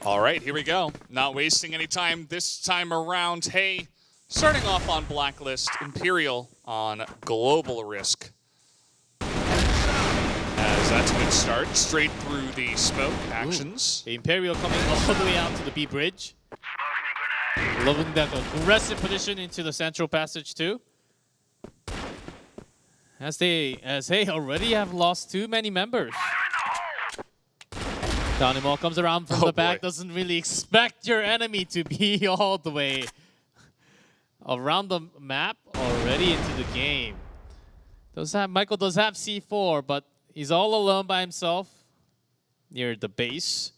All right, here we go. Not wasting any time this time around. Hey, starting off on Blacklist, Imperial on Global Risk. As that's a good start, straight through the smoke actions. Ooh. The Imperial coming all the way out to the B bridge. Loving that aggressive position into the central passage too. As they already have lost too many members. Dynamo comes around from the back, doesn't really expect your enemy to be all the way around the map already into the game. Michael does have C4, but he's all alone by himself near the base.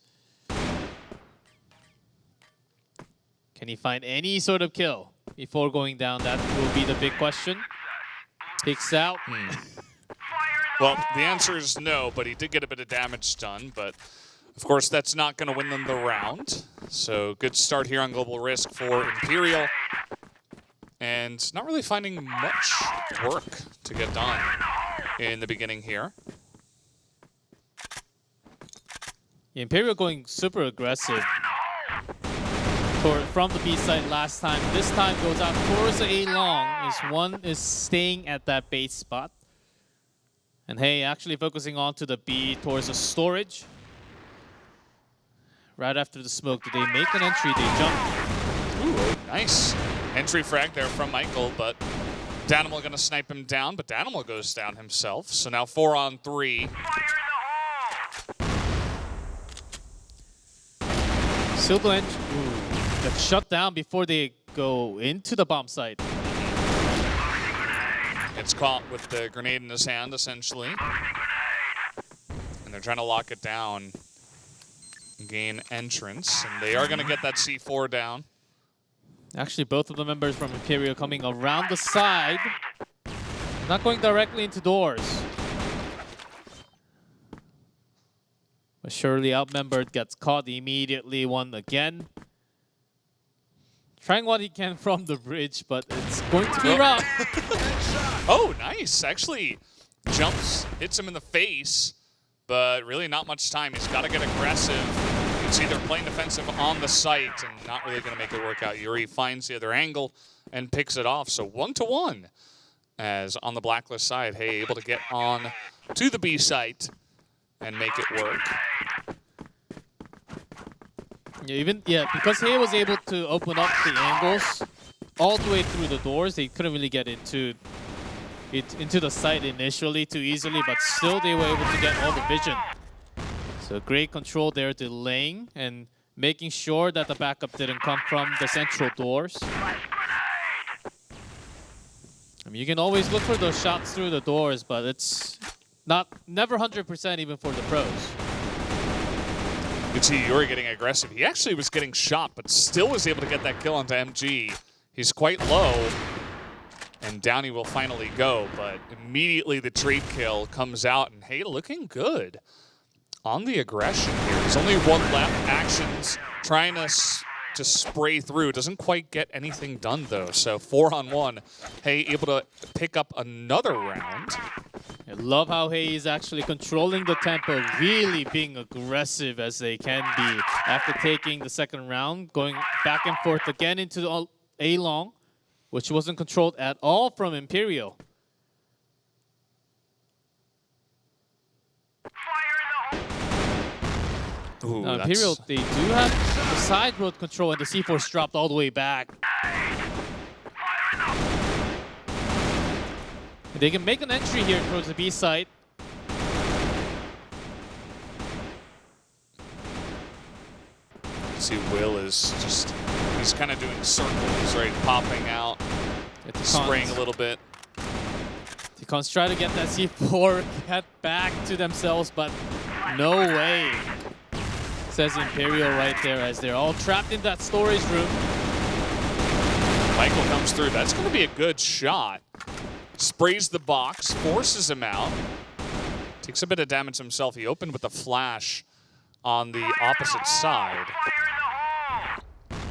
Can he find any sort of kill before going down? That will be the big question. Picks out. Well, the answer is no, but he did get a bit of damage done. But, of course, that's not going to win them the round. So, good start here on Global Risk for Imperial. And not really finding much work to get done in the beginning here. Imperial going super aggressive from the B side last time. This time goes out towards the A long. One is staying at that base spot. And hey, actually focusing on to the B towards the storage. Right after the smoke, do they make an entry? They jump. Ooh, nice. Entry frag there from Michael, but Danimal gonna snipe him down, but Danimal goes down himself. So now 4 on 3. Silver Edge got shut down before they go into the bomb site. It's caught with the grenade in his hand, essentially. And they're trying to lock it down, gain entrance, and they are gonna get that C4 down. Actually, both of the members from Imperial coming around the side. Not going directly into doors. But surely outnumbered, gets caught immediately, one again. Trying what he can from the bridge, but it's going to be rough. Oh, nice. Actually jumps, hits him in the face, but really not much time. He's got to get aggressive. It's either playing defensive on the site and not really going to make it work out. Yuri finds the other angle and picks it off. So 1-1 as on the Blacklist side, Hey able to get on to the B site and make it work. Yeah, because Hey was able to open up the angles all the way through the doors, they couldn't really get into the site initially too easily, but still they were able to get all the vision. So great control there, delaying and making sure that the backup didn't come from the central doors. I mean, you can always look for those shots through the doors, but it's never 100% even for the pros. You can see Yuri getting aggressive. He actually was getting shot, but still was able to get that kill onto MG. He's quite low, and down he will finally go, but immediately the trade kill comes out, and Hey looking good on the aggression here. There's only one left. Actions trying to spray through. Doesn't quite get anything done though. So 4 on 1. Hey able to pick up another round. I love how Hey is actually controlling the tempo, really being aggressive as they can be after taking the second round, going back and forth again into the A long, which wasn't controlled at all from Imperial. Ooh, now, Imperial, they do have the side road control, and the C4's dropped all the way back. They can make an entry here towards the B site. See, Will is just, he's kind of doing circles, right? Popping out, spraying a little bit. Ticons try to get that C4 get back to themselves, but no way. Says Imperial right there as they're all trapped in that storage room. Michael comes through. That's going to be a good shot. Sprays the box, forces him out. Takes a bit of damage himself. He opened with a flash on the opposite side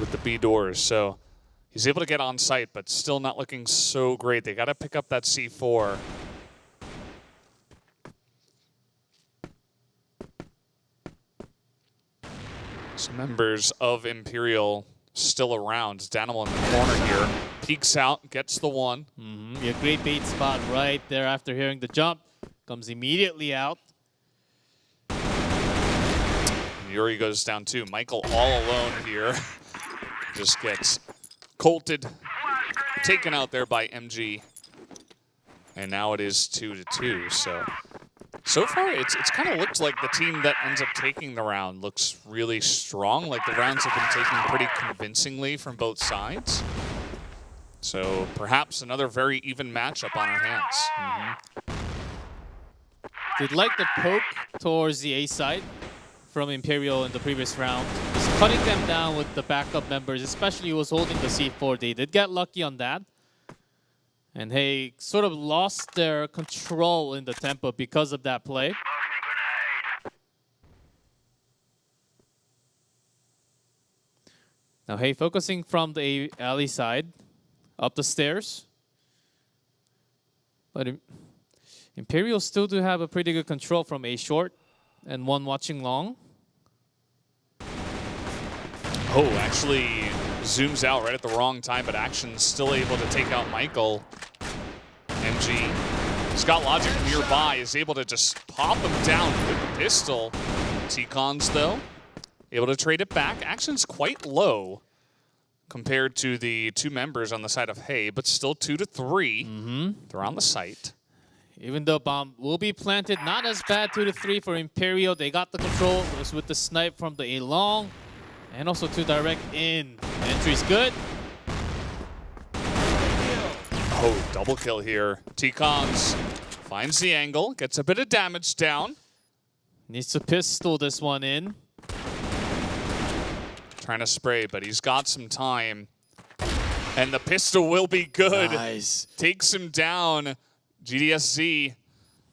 with the B doors. So he's able to get on site, but still not looking so great. They got to pick up that C4. Some members of Imperial still around. Danimal in the corner here. Peeks out, gets the one. Yeah, great bait spot right there after hearing the jump. Comes immediately out. And Yuri goes down too. Michael all alone here. Just gets colted, taken out there by MG. And now it is 2-2. So far, it's kind of looked like the team that ends up taking the round looks really strong. Like the rounds have been taken pretty convincingly from both sides. So perhaps another very even matchup on our hands. Did like the poke towards the A side from Imperial in the previous round. Just cutting them down with the backup members, especially who was holding the C4. They did get lucky on that. And hey, sort of lost their control in the tempo because of that play. Now, hey, focusing from the alley side, up the stairs. But Imperial still do have a pretty good control from A short and one watching long. Oh, actually zooms out right at the wrong time, but Action's still able to take out Michael. MG. He's got Logic nearby, is able to just pop him down with the pistol. T-Cons, though, able to trade it back. Action's quite low compared to the two members on the side of Hay, but still 2-3. They're on the site. Even though bomb will be planted, not as bad 2-3 for Imperial. They got the control. It was with the snipe from the A long. And also to direct in. Entry's good. Oh, double kill here. T-Cons finds the angle, gets a bit of damage down. Needs to pistol this one in. Trying to spray, but he's got some time. And the pistol will be good. Nice. Takes him down. GDSZ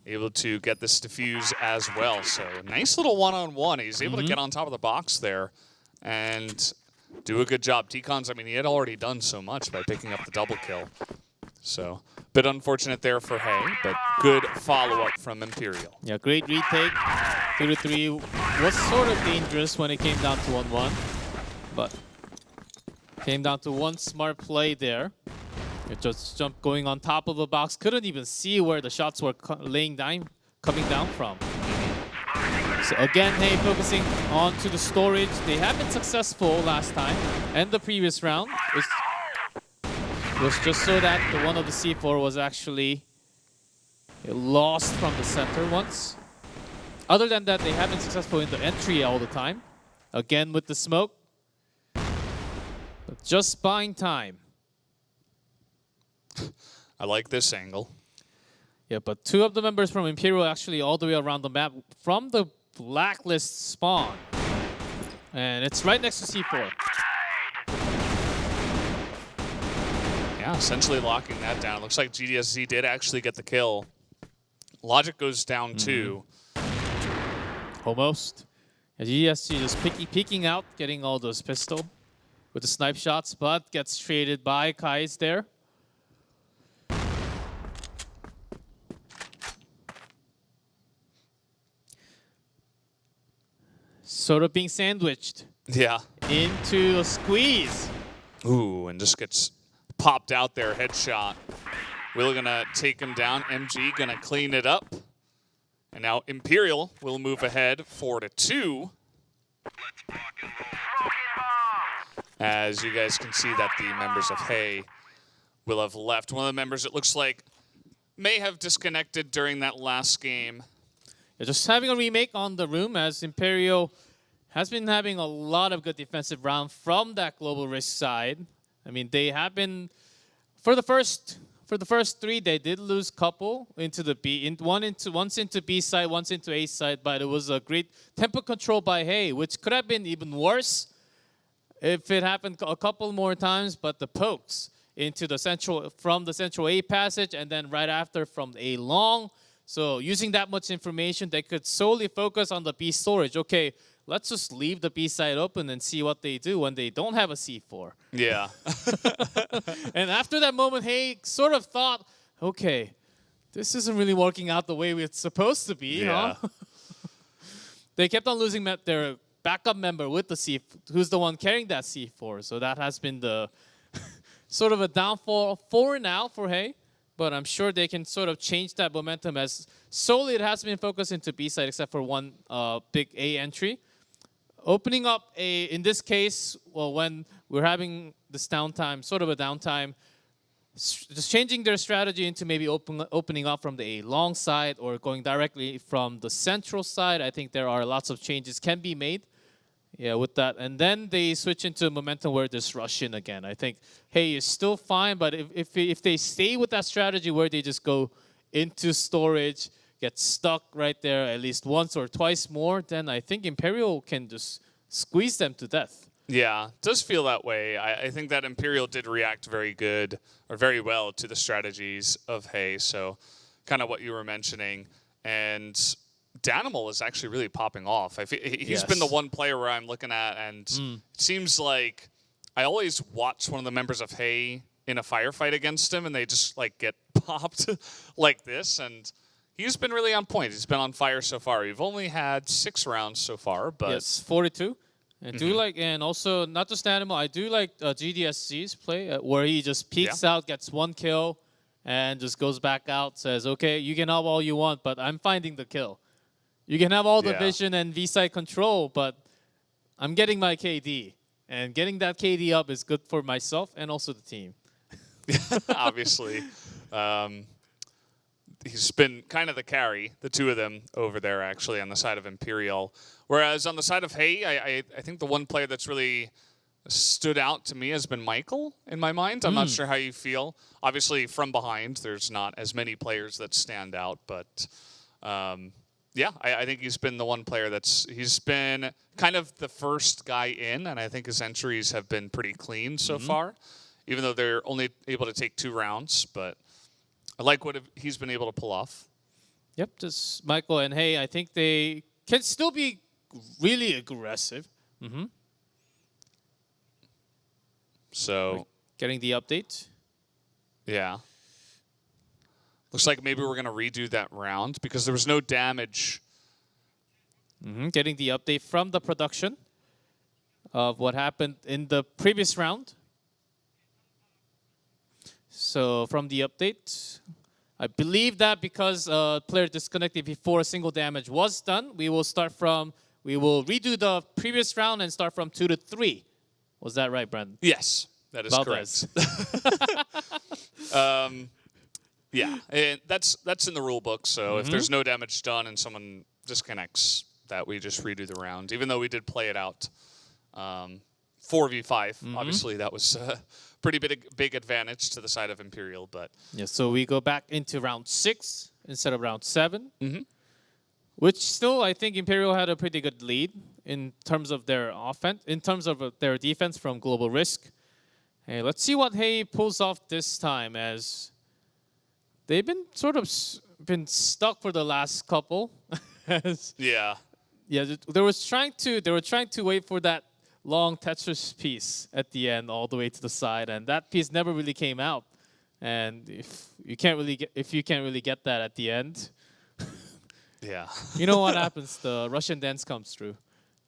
able to get this defuse as well. So nice little one-on-one. He's able to get on top of the box there and do a good job. T-Cons, I mean, he had already done so much by picking up the double kill. So bit unfortunate there for Hay, but good follow-up from Imperial. Yeah, great retake. 2-3 was sort of dangerous when it came down to 1-1, but came down to one smart play there. It just jumped going on top of the box. Couldn't even see where the shots were coming down from. So again, Hay focusing on to the storage. They have been successful last time and the previous round. It was just so that the one of the C4 was actually lost from the center once. Other than that, they have been successful in the entry all the time. Again with the smoke. But just buying time. I like this angle. Yeah, but two of the members from Imperial actually all the way around the map from the blacklist spawn. And it's right next to C4. Yeah, essentially locking that down. Looks like GDSZ did actually get the kill. Logic goes down too. Almost. And GDSZ just peeking out, getting all those pistol with the snipe shots, but gets traded by Kai's there. Sort of being sandwiched. Yeah. Into a squeeze. Ooh, and just gets popped out there, headshot. Will gonna take him down. MG gonna clean it up. And now Imperial will move ahead 4-2. As you guys can see that the members of Hay will have left. One of the members, it looks like, may have disconnected during that last game. Yeah, just having a remake on the room as Imperial has been having a lot of good defensive round from that global risk side. I mean, they have been for the first three, they did lose couple into the B, once into B side, once into A side, but it was a great tempo control by Hay, which could have been even worse if it happened a couple more times. But the pokes into the central from the central A passage, and then right after from A long. So using that much information, they could solely focus on the B storage. Okay, let's just leave the B side open and see what they do when they don't have a C4. Yeah. And after that moment, Hay sort of thought, okay, this isn't really working out the way it's supposed to be. Yeah. Huh? They kept on losing their backup member with the who's the one carrying that C4. So that has been the sort of a downfall for now for Hey. But I'm sure they can sort of change that momentum as solely it has been focused into B side except for one big A entry. Opening up in this case, well, when we're having this downtime, sort of a downtime, just changing their strategy into maybe opening up from the A long side or going directly from the central side. I think there are lots of changes can be made. Yeah, with that. And then they switch into momentum where there's rush in again. I think, Hey is still fine, but if they stay with that strategy where they just go into storage, get stuck right there at least once or twice more, then I think Imperial can just squeeze them to death. Yeah, it does feel that way. I think that Imperial did react very good or very well to the strategies of Hey, so kind of what you were mentioning. And Danimal is actually really popping off. He's been the one player where I'm looking at, and it seems like I always watch one of the members of Hey in a firefight against him, and they just like get popped like this. And he's been really on point. He's been on fire so far. We've only had 6 rounds so far, but yes, 42. I do like, and also not just Danimal, I do like GDSG's play where he just peeks out, gets 1 kill, and just goes back out. Says, "Okay, you can have all you want, but I'm finding the kill." You can have all the vision and V-side control, but I'm getting my KD. And getting that KD up is good for myself and also the team. Obviously. He's been kind of the carry, the two of them over there actually on the side of Imperial. Whereas on the side of Hey, I think the one player that's really stood out to me has been Michael in my mind. I'm not sure how you feel. Obviously from behind, there's not as many players that stand out, but yeah, I think he's been the one player he's been kind of the first guy in, and I think his entries have been pretty clean so far, even though they're only able to take 2 rounds, but I like what he's been able to pull off. Yep, just Michael and Hey, I think they can still be really aggressive. So getting the update. Yeah. Looks like maybe we're going to redo that round because there was no damage. Getting the update from the production of what happened in the previous round. So from the update, I believe that because player disconnected before a single damage was done, we will redo the previous round and start from 2 to 3. Was that right, Brandon? Yes, that is correct. Yeah, and that's in the rule book. So if there's no damage done and someone disconnects, that we just redo the round. Even though we did play it out 4v5, obviously that was a pretty big advantage to the side of Imperial. But yeah, so we go back into round 6 instead of round 7, which still I think Imperial had a pretty good lead in terms of their offense, in terms of their defense from Global Risk. Hey, let's see what Hey pulls off this time, as they've been sort of been stuck for the last couple. yeah, they were trying to wait for that long Tetris piece at the end, all the way to the side, and that piece never really came out. And if you can't really get that at the end, yeah, you know what happens? The Russian dance comes through.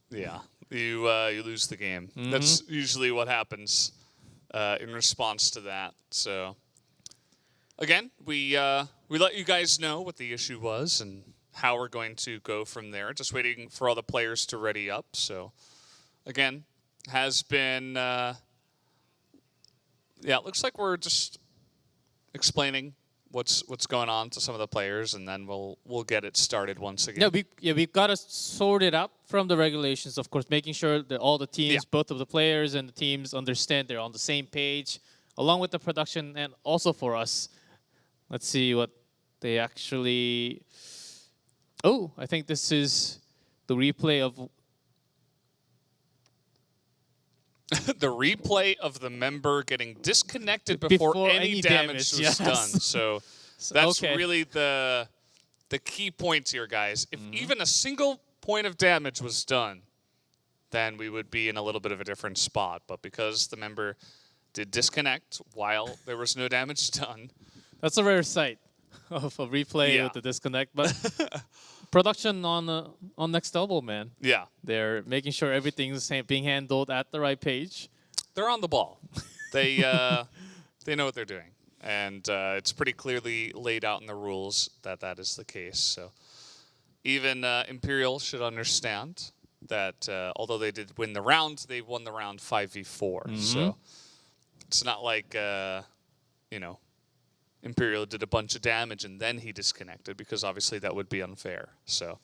Yeah, you lose the game. That's usually what happens in response to that. So again, we let you guys know what the issue was and how we're going to go from there. Just waiting for all the players to ready up. So again, has been yeah, it looks like we're just explaining what's going on to some of the players, and then we'll get it started once again. We've got to sort it out from the regulations, of course, making sure that all the teams, both of the players and the teams, understand they're on the same page, along with the production, and also for us. Let's see what they actually. Oh, I think this is the replay of. The replay of the member getting disconnected before any damage was done. So that's really the key points here, guys. If even a single point of damage was done, then we would be in a little bit of a different spot. But because the member did disconnect while there was no damage done. That's a rare sight of a replay with the disconnect. But production on next level, man. Yeah. They're making sure everything's being handled at the right page. They're on the ball. They they know what they're doing, and it's pretty clearly laid out in the rules that that is the case. So even Imperial should understand that although they did win the round, they won the round 5v4. So it's not like you know, Imperial did a bunch of damage and then he disconnected, because obviously that would be unfair. So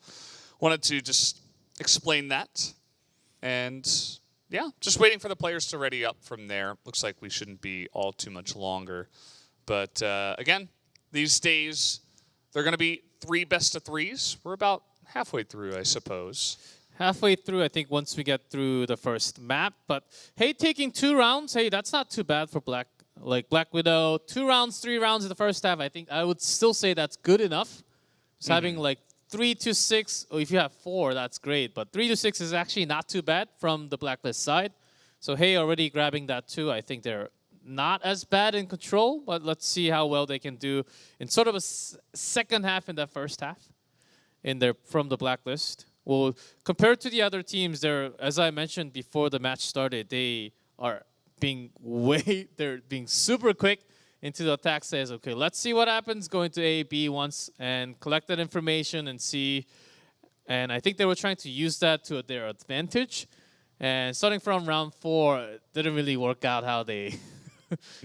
wanted to just explain that, and yeah, just waiting for the players to ready up from there. Looks like we shouldn't be all too much longer. But again, these days, they're going to be 3 best-of-3s. We're about halfway through, I suppose. Halfway through, I think, once we get through the first map. But hey, taking 2 rounds, hey, that's not too bad for Black Widow. 2 rounds, 3 rounds in the first half. I think I would still say that's good enough. Just having like 3 to 6, or if you have 4, that's great. But 3 to 6 is actually not too bad from the Blacklist side. So hey, already grabbing that too. I think they're not as bad in control, but let's see how well they can do in sort of a second half in that first half from the Blacklist. Well, compared to the other teams, they're, as I mentioned before the match started, they are they're being super quick into the attack. Says, okay, let's see what happens going to A, B once and collect that information and see. And I think they were trying to use that to their advantage. And starting from round 4, it didn't really work out how they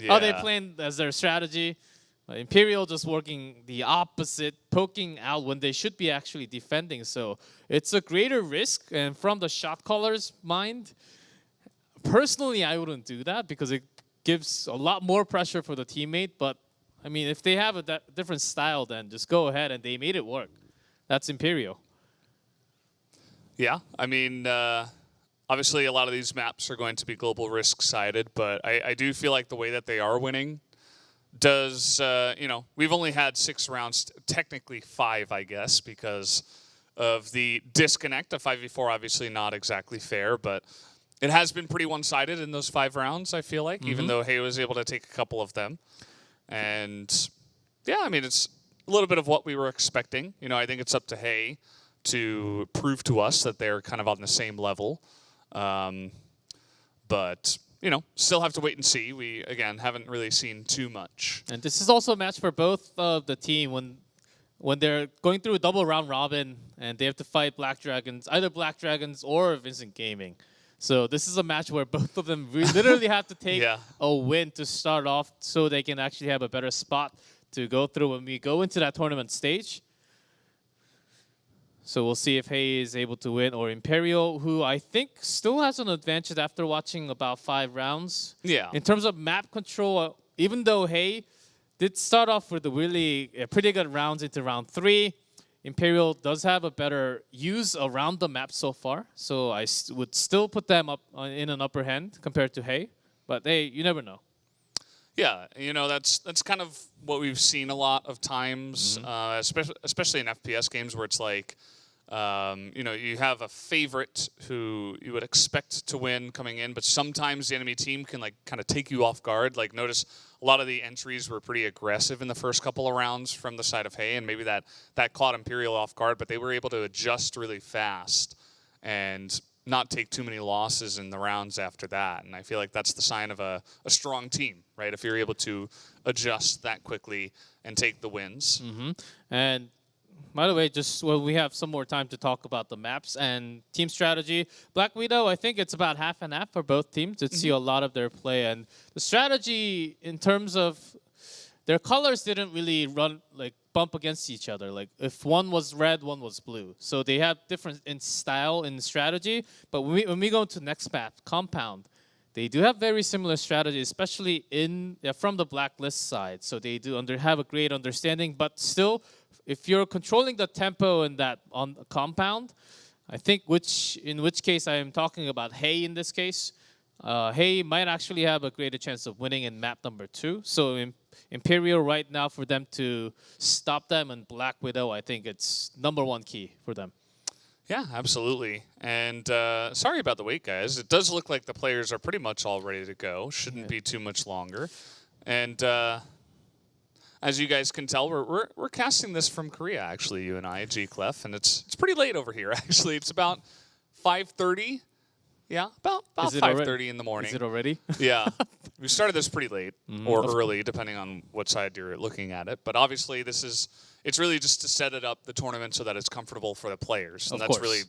how they planned as their strategy. Imperial just working the opposite, poking out when they should be actually defending. So it's a greater risk. And from the shot caller's mind, personally, I wouldn't do that because it gives a lot more pressure for the teammate. But I mean, if they have a different style, then just go ahead, and they made it work. That's Imperial. Yeah, I mean, obviously a lot of these maps are going to be global risk sided, but I do feel like the way that they are winning does, you know, we've only had 6 rounds, technically 5, I guess, because of the disconnect. A 5v4 obviously not exactly fair, but it has been pretty one-sided in those 5 rounds, I feel like, even though Hay was able to take a couple of them. And yeah, I mean, it's a little bit of what we were expecting. You know, I think it's up to Hay to prove to us that they're kind of on the same level. But, you know, still have to wait and see. We, again, haven't really seen too much. And this is also a match for both of the team when they're going through a double round robin and they have to fight Black Dragons, either Black Dragons or Vincent Gaming. So this is a match where both of them literally have to take a win to start off so they can actually have a better spot to go through when we go into that tournament stage. So we'll see if Hay is able to win, or Imperial, who I think still has an advantage after watching about 5 rounds. Yeah. In terms of map control, even though Hay did start off with pretty good rounds into round 3, Imperial does have a better use around the map so far. So I would still put them up in an upper hand compared to Hay. But hey, you never know. Yeah, you know, that's kind of what we've seen a lot of times, especially in FPS games where it's like, you know, you have a favorite who you would expect to win coming in, but sometimes the enemy team can like kind of take you off guard. Like notice a lot of the entries were pretty aggressive in the first couple of rounds from the side of Hay, and maybe that caught Imperial off guard, but they were able to adjust really fast and not take too many losses in the rounds after that. And I feel like that's the sign of a strong team, right? If you're able to adjust that quickly and take the wins. And by the way, just we have some more time to talk about the maps and team strategy. Black Widow, I think it's about half and half for both teams. Let's see a lot of their play. And the strategy in terms of their colors didn't really bump against each other. Like if one was red, one was blue. So they have different in style and strategy. But when we go to next map, Compound, they do have very similar strategy, especially from the Blacklist side. So they do have a great understanding. But still, if you're controlling the tempo in that on Compound, I think in which case I am talking about Hay in this case. Hay might actually have a greater chance of winning in map number 2. So Imperial right now, for them to stop them, and Black Widow, I think it's #1 key for them. Yeah, absolutely. And sorry about the wait, guys. It does look like the players are pretty much all ready to go. Shouldn't be too much longer. And as you guys can tell, we're casting this from Korea, actually, you and I, G Clef, and it's pretty late over here, actually. It's about 5:30. Yeah, about 5:30 in the morning. Is it already? Yeah. We started this pretty late or early, depending on what side you're looking at it. But obviously, it's really just to set it up, the tournament, so that it's comfortable for the players. And that's really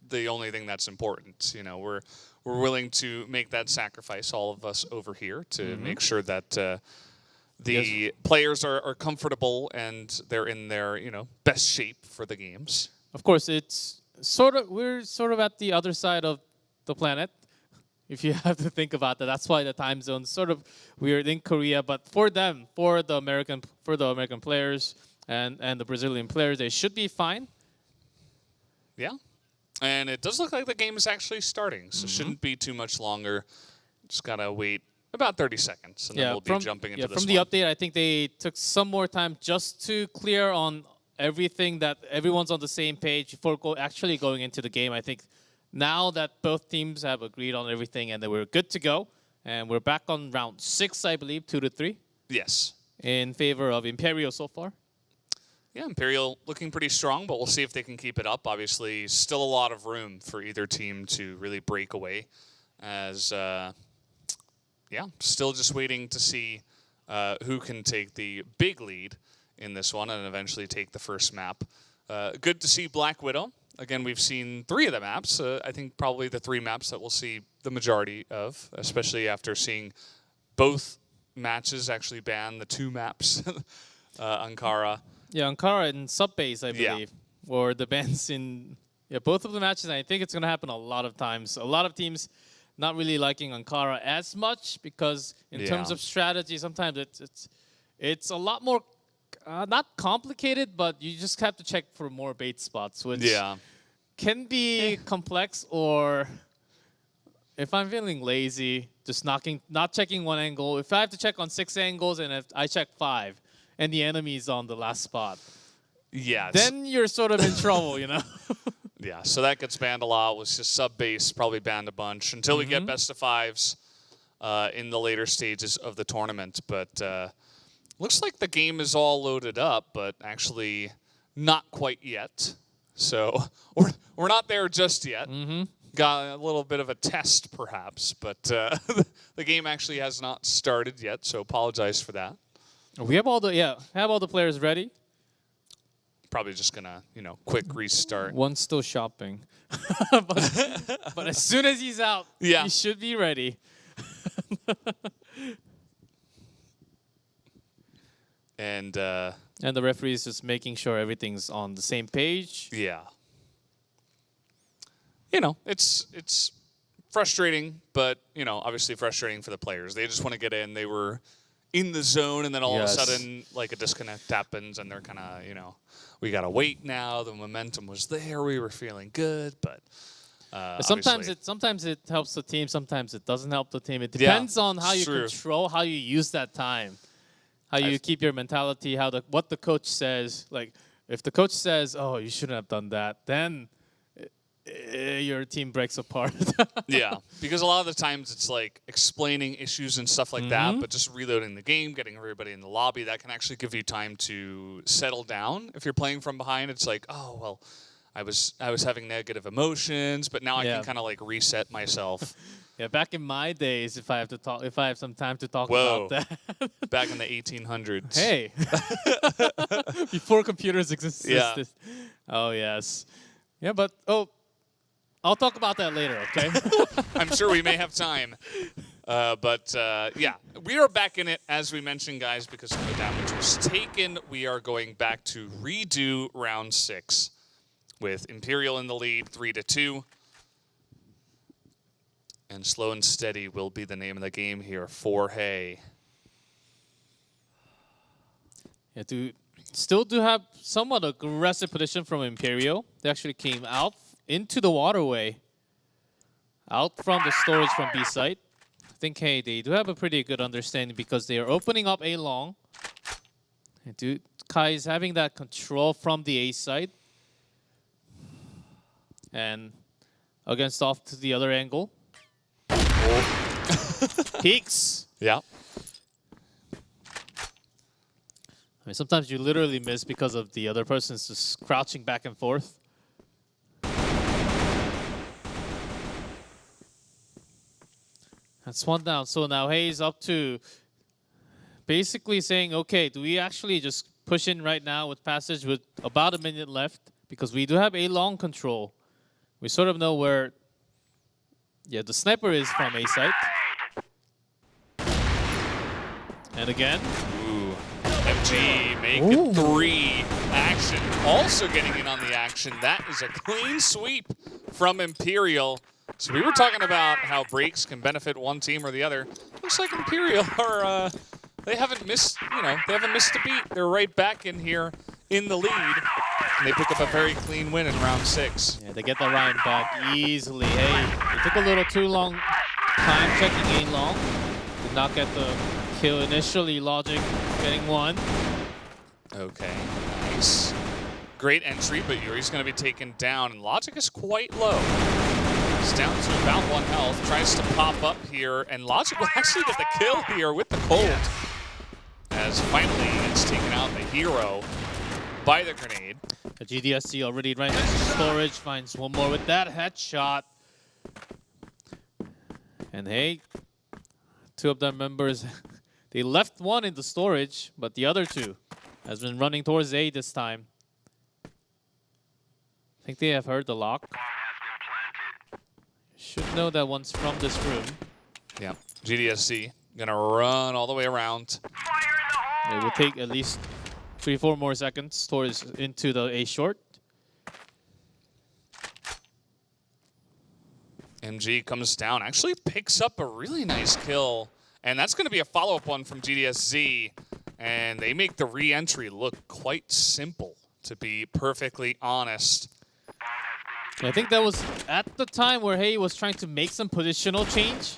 the only thing that's important. You know, we're willing to make that sacrifice, all of us over here, to make sure that the players are comfortable and they're in their, best shape for the games. Of course, we're sort of at the other side of the planet, if you have to think about that. That's why the time zone's sort of weird in Korea. But for them, for the American players and the Brazilian players, they should be fine. Yeah. And it does look like the game is actually starting, so it shouldn't be too much longer. Just got to wait about 30 seconds, and then we'll be jumping into this from the update, I think they took some more time just to clear on everything, that everyone's on the same page before actually going into the game. I think now that both teams have agreed on everything and that we're good to go, and we're back on round 6, I believe, 2-3. Yes. In favor of Imperial so far. Yeah, Imperial looking pretty strong, but we'll see if they can keep it up. Obviously, still a lot of room for either team to really break away. As, still just waiting to see who can take the big lead in this one and eventually take the first map. Good to see Black Widow. Again, we've seen 3 of the maps. I think probably the 3 maps that we'll see the majority of, especially after seeing both matches actually ban the 2 maps, Ankara. Yeah, Ankara and Subbase, I believe, or the bans in both of the matches. I think it's going to happen a lot of times. A lot of teams not really liking Ankara as much because in terms of strategy, sometimes it's a lot more not complicated, but you just have to check for more bait spots, which can be complex. Or if I'm feeling lazy, just not checking one angle. If I have to check on 6 angles and if I check 5 and the enemy's on the last spot, then you're sort of in trouble, Yeah, so that gets banned a lot. Was just Subbase probably banned a bunch until we get best of 5s in the later stages of the tournament. But looks like the game is all loaded up, but actually not quite yet. So we're not there just yet. Got a little bit of a test, perhaps, but the game actually has not started yet. So apologize for that. We have all the players ready. Probably just gonna quick restart. One's still shopping, but as soon as he's out, he should be ready. And the referee is just making sure everything's on the same page. Yeah. It's frustrating, but obviously frustrating for the players. They just want to get in. They were in the zone, and then all of a sudden, like, a disconnect happens, and they're kind of, we gotta wait now. The momentum was there. We were feeling good, but sometimes it helps the team. Sometimes it doesn't help the team. It depends on how you control, how you use that time, how you keep your mentality, what the coach says. Like, if the coach says, "Oh, you shouldn't have done that," then your team breaks apart. Yeah, because a lot of the times it's like explaining issues and stuff like that, but just reloading the game, getting everybody in the lobby, that can actually give you time to settle down. If you're playing from behind, it's like, oh, well, I was having negative emotions, but now I can kind of like reset myself. Yeah, back in my days, if I have some time to talk about that. Back in the 1800s. Hey. Before computers existed. Yeah. Oh, yes. Yeah, but I'll talk about that later, okay? I'm sure we may have time. But we are back in it, as we mentioned, guys, because of the damage was taken. We are going back to redo round 6 with Imperial in the lead, 3-2. And Slow and Steady will be the name of the game here for Hay. Yeah, still do have somewhat aggressive position from Imperial. They actually came out into the waterway, out from the storage from B site. I think, hey, they do have a pretty good understanding because they are opening up A long. And Kai is having that control from the A side. And against off to the other angle. Peeks. Yeah. I mean, sometimes you literally miss because of the other person's just crouching back and forth. That's one down. So now Hayes up to basically saying, okay, do we actually just push in right now with passage with about a minute left? Because we do have a long control. We sort of know where, yeah, the sniper is from A site. And again. Ooh. MG making 3 action. Also getting in on the action. That is a clean sweep from Imperial. So we were talking about how breaks can benefit one team or the other. Looks like Imperial are, they haven't missed, they haven't missed a beat. They're right back in here in the lead. And they pick up a very clean win in round 6. Yeah, they get the Ryan back easily. Hey, it took a little too long time checking A long. Did not get the kill initially. Logic getting 1. Okay, nice. Great entry, but Yuri's going to be taken down, and Logic is quite low. He's down to about 1 health, tries to pop up here, and Logic will actually get the kill here with the Colt. As finally it's taken out the hero by the grenade. The GDSC already right next to storage, finds one more with that headshot. And hey, 2 of their members, they left 1 in the storage, but the other 2 has been running towards A this time. I think they have heard the lock. Should know that one's from this room. Yeah, GDSC gonna run all the way around. It will take at least 3-4 more seconds towards into the A short. MG comes down, actually picks up a really nice kill. And that's going to be a follow-up one from GDSZ. And they make the re-entry look quite simple, to be perfectly honest. I think that was at the time where Hay was trying to make some positional change.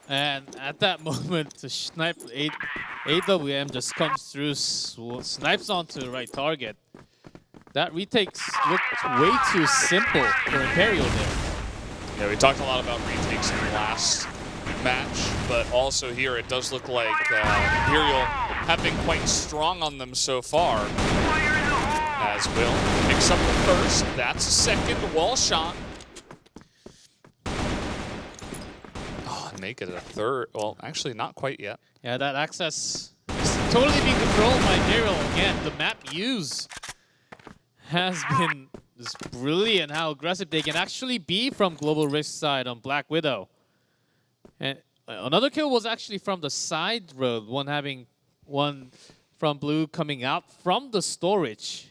And at that moment, the snipe AWM just comes through, snipes onto the right target. That retakes looked way too simple for Imperial there. Yeah, we talked a lot about retakes in the last match, but also here it does look like Imperial have been quite strong on them so far. As Will picks up the first, that's a second wall shot. Oh, and make it a third. Well, actually not quite yet. Yeah, that access is totally being controlled by Imperial. Again, the map use has been just brilliant how aggressive they can actually be from Global Risk side on Black Widow. And another kill was actually from the side road, one from Blue coming out from the storage.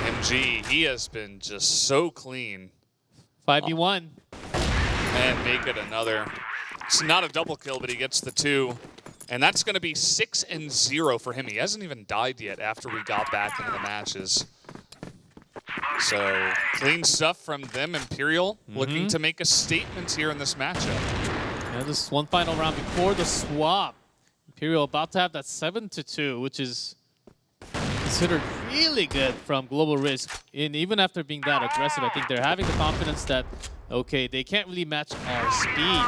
MG, he has been just so clean. 5v1. And make it another. It's not a double kill, but he gets the 2. And that's going to be 6-0 for him. He hasn't even died yet after we got back into the matches. So, clean stuff from them. Imperial looking to make a statement here in this matchup. And this one final round before the swap. Imperial about to have that 7-2, which is considered really good from Global Risk. And even after being that aggressive, I think they're having the confidence that, okay, they can't really match our speed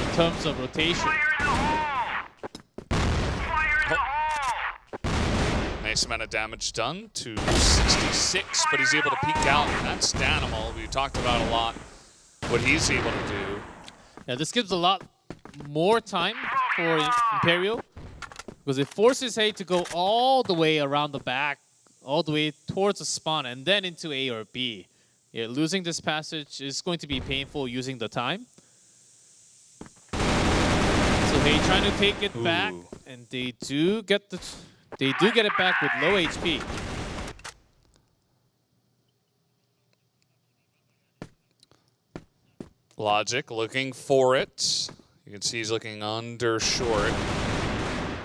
in terms of rotation. Nice amount of damage done to 66, but he's able to peek out. And that's Danimal. We talked about a lot what he's able to do. Yeah, this gives a lot more time for Imperial because it forces Hay to go all the way around the back, all the way towards the spawn, and then into A or B. Yeah, losing this passage is going to be painful using the time. So Hay trying to take it back, and they do get it back with low HP. Logic looking for it. You can see he's looking under short.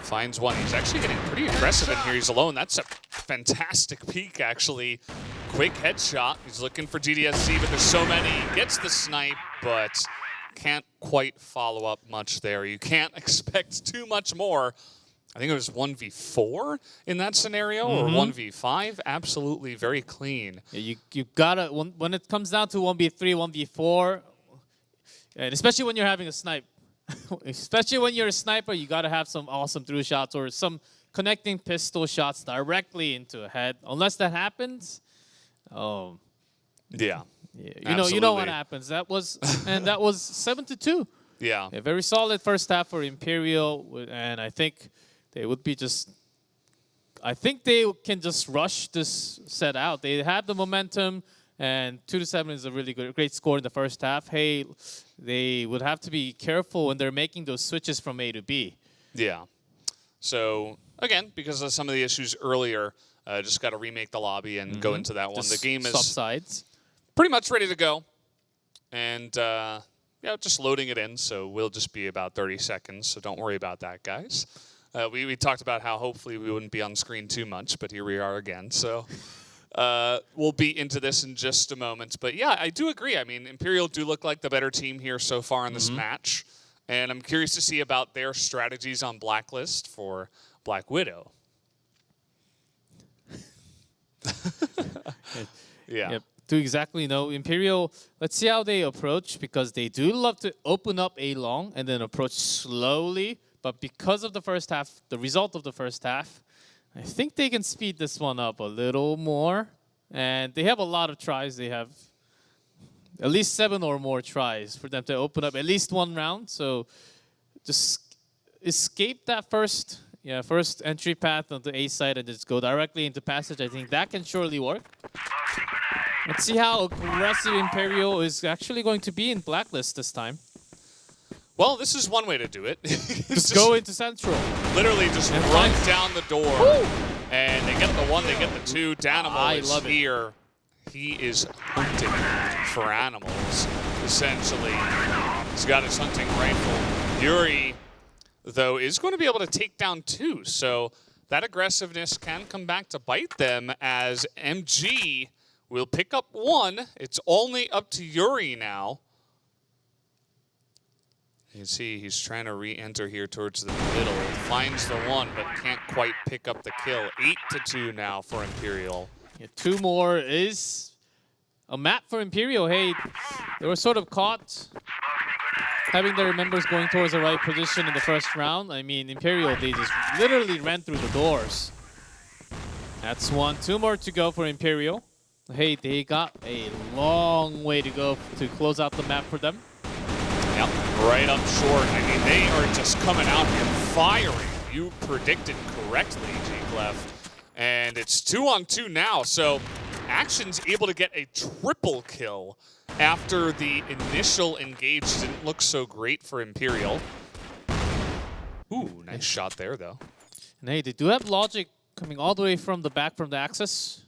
Finds one. He's actually getting pretty aggressive in here. He's alone. That's a fantastic peek, actually. Quick headshot. He's looking for GDSC, but there's so many. Gets the snipe, but can't quite follow up much there. You can't expect too much more. I think it was 1v4 in that scenario, or 1v5. Absolutely very clean. Yeah, you gotta, when it comes down to 1v3, 1v4, and especially when you're having a snipe, Especially when you're a sniper, you gotta have some awesome through shots or some connecting pistol shots directly into a head. Unless that happens, oh Yeah. yeah, you know what happens. That was 7-2. Yeah. A very solid first half for Imperial, and I think they would be just. I think they can just rush this set out. They have the momentum, and 2-7 is a really great score in the first half. Hey, they would have to be careful when they're making those switches from A to B. Yeah. So again, because of some of the issues earlier, just got to remake the lobby and go into that one. Just the game is swap sides. pretty much ready to go, and yeah, just loading it in. So we'll just be about 30 seconds. So don't worry about that, guys. We talked about how hopefully we wouldn't be on screen too much, but here we are again. So we'll be into this in just a moment. But yeah, I do agree. I mean, Imperial do look like the better team here so far in this match. And I'm curious to see about their strategies on Blacklist for Black Widow. Yeah. Yep. Do exactly know Imperial. Let's see how they approach, because they do love to open up A long and then approach slowly. But because of the first half, the result of the first half, I think they can speed this one up a little more. And they have a lot of tries. They have at least 7 or more tries for them to open up at least one round. So just escape that first entry path on the A side and just go directly into passage. I think that can surely work. Let's see how aggressive Imperial is actually going to be in Blacklist this time. Well, this is one way to do it. Just go into Central. Literally just run down the door. Woo! And they get the 1, they get the 2. Danimal is here. He is hunting for animals, essentially. He's got his hunting rifle. Yuri, though, is going to be able to take down 2. So that aggressiveness can come back to bite them, as MG will pick up 1. It's only up to Yuri now. You can see he's trying to re-enter here towards the middle. Finds the 1, but can't quite pick up the kill. 8-2 now for Imperial. Yeah, 2 more is a map for Imperial. Hey, they were sort of caught having their members going towards the right position in the first round. I mean, Imperial, they just literally ran through the doors. That's 1. 2 more to go for Imperial. Hey, they got a long way to go to close out the map for them. Yep, right up short. I mean, they are just coming out here firing. You predicted correctly, G-Clef. And it's 2-on-2 now, so Action's able to get a triple kill after the initial engage didn't look so great for Imperial. Ooh, nice shot there, though. And hey, they do have Logic coming all the way from the back from the Axis.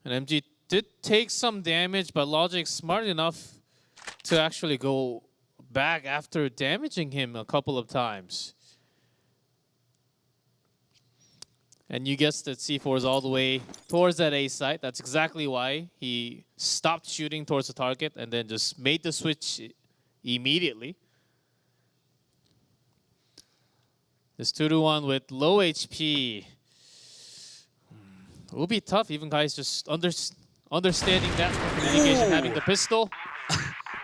And MG did take some damage, but Logic's smart enough to actually go back after damaging him a couple of times. And you guessed that C4 is all the way towards that A site. That's exactly why he stopped shooting towards the target and then just made the switch immediately. This 2-1 with low HP. It will be tough, even guys just understanding that communication, having the pistol.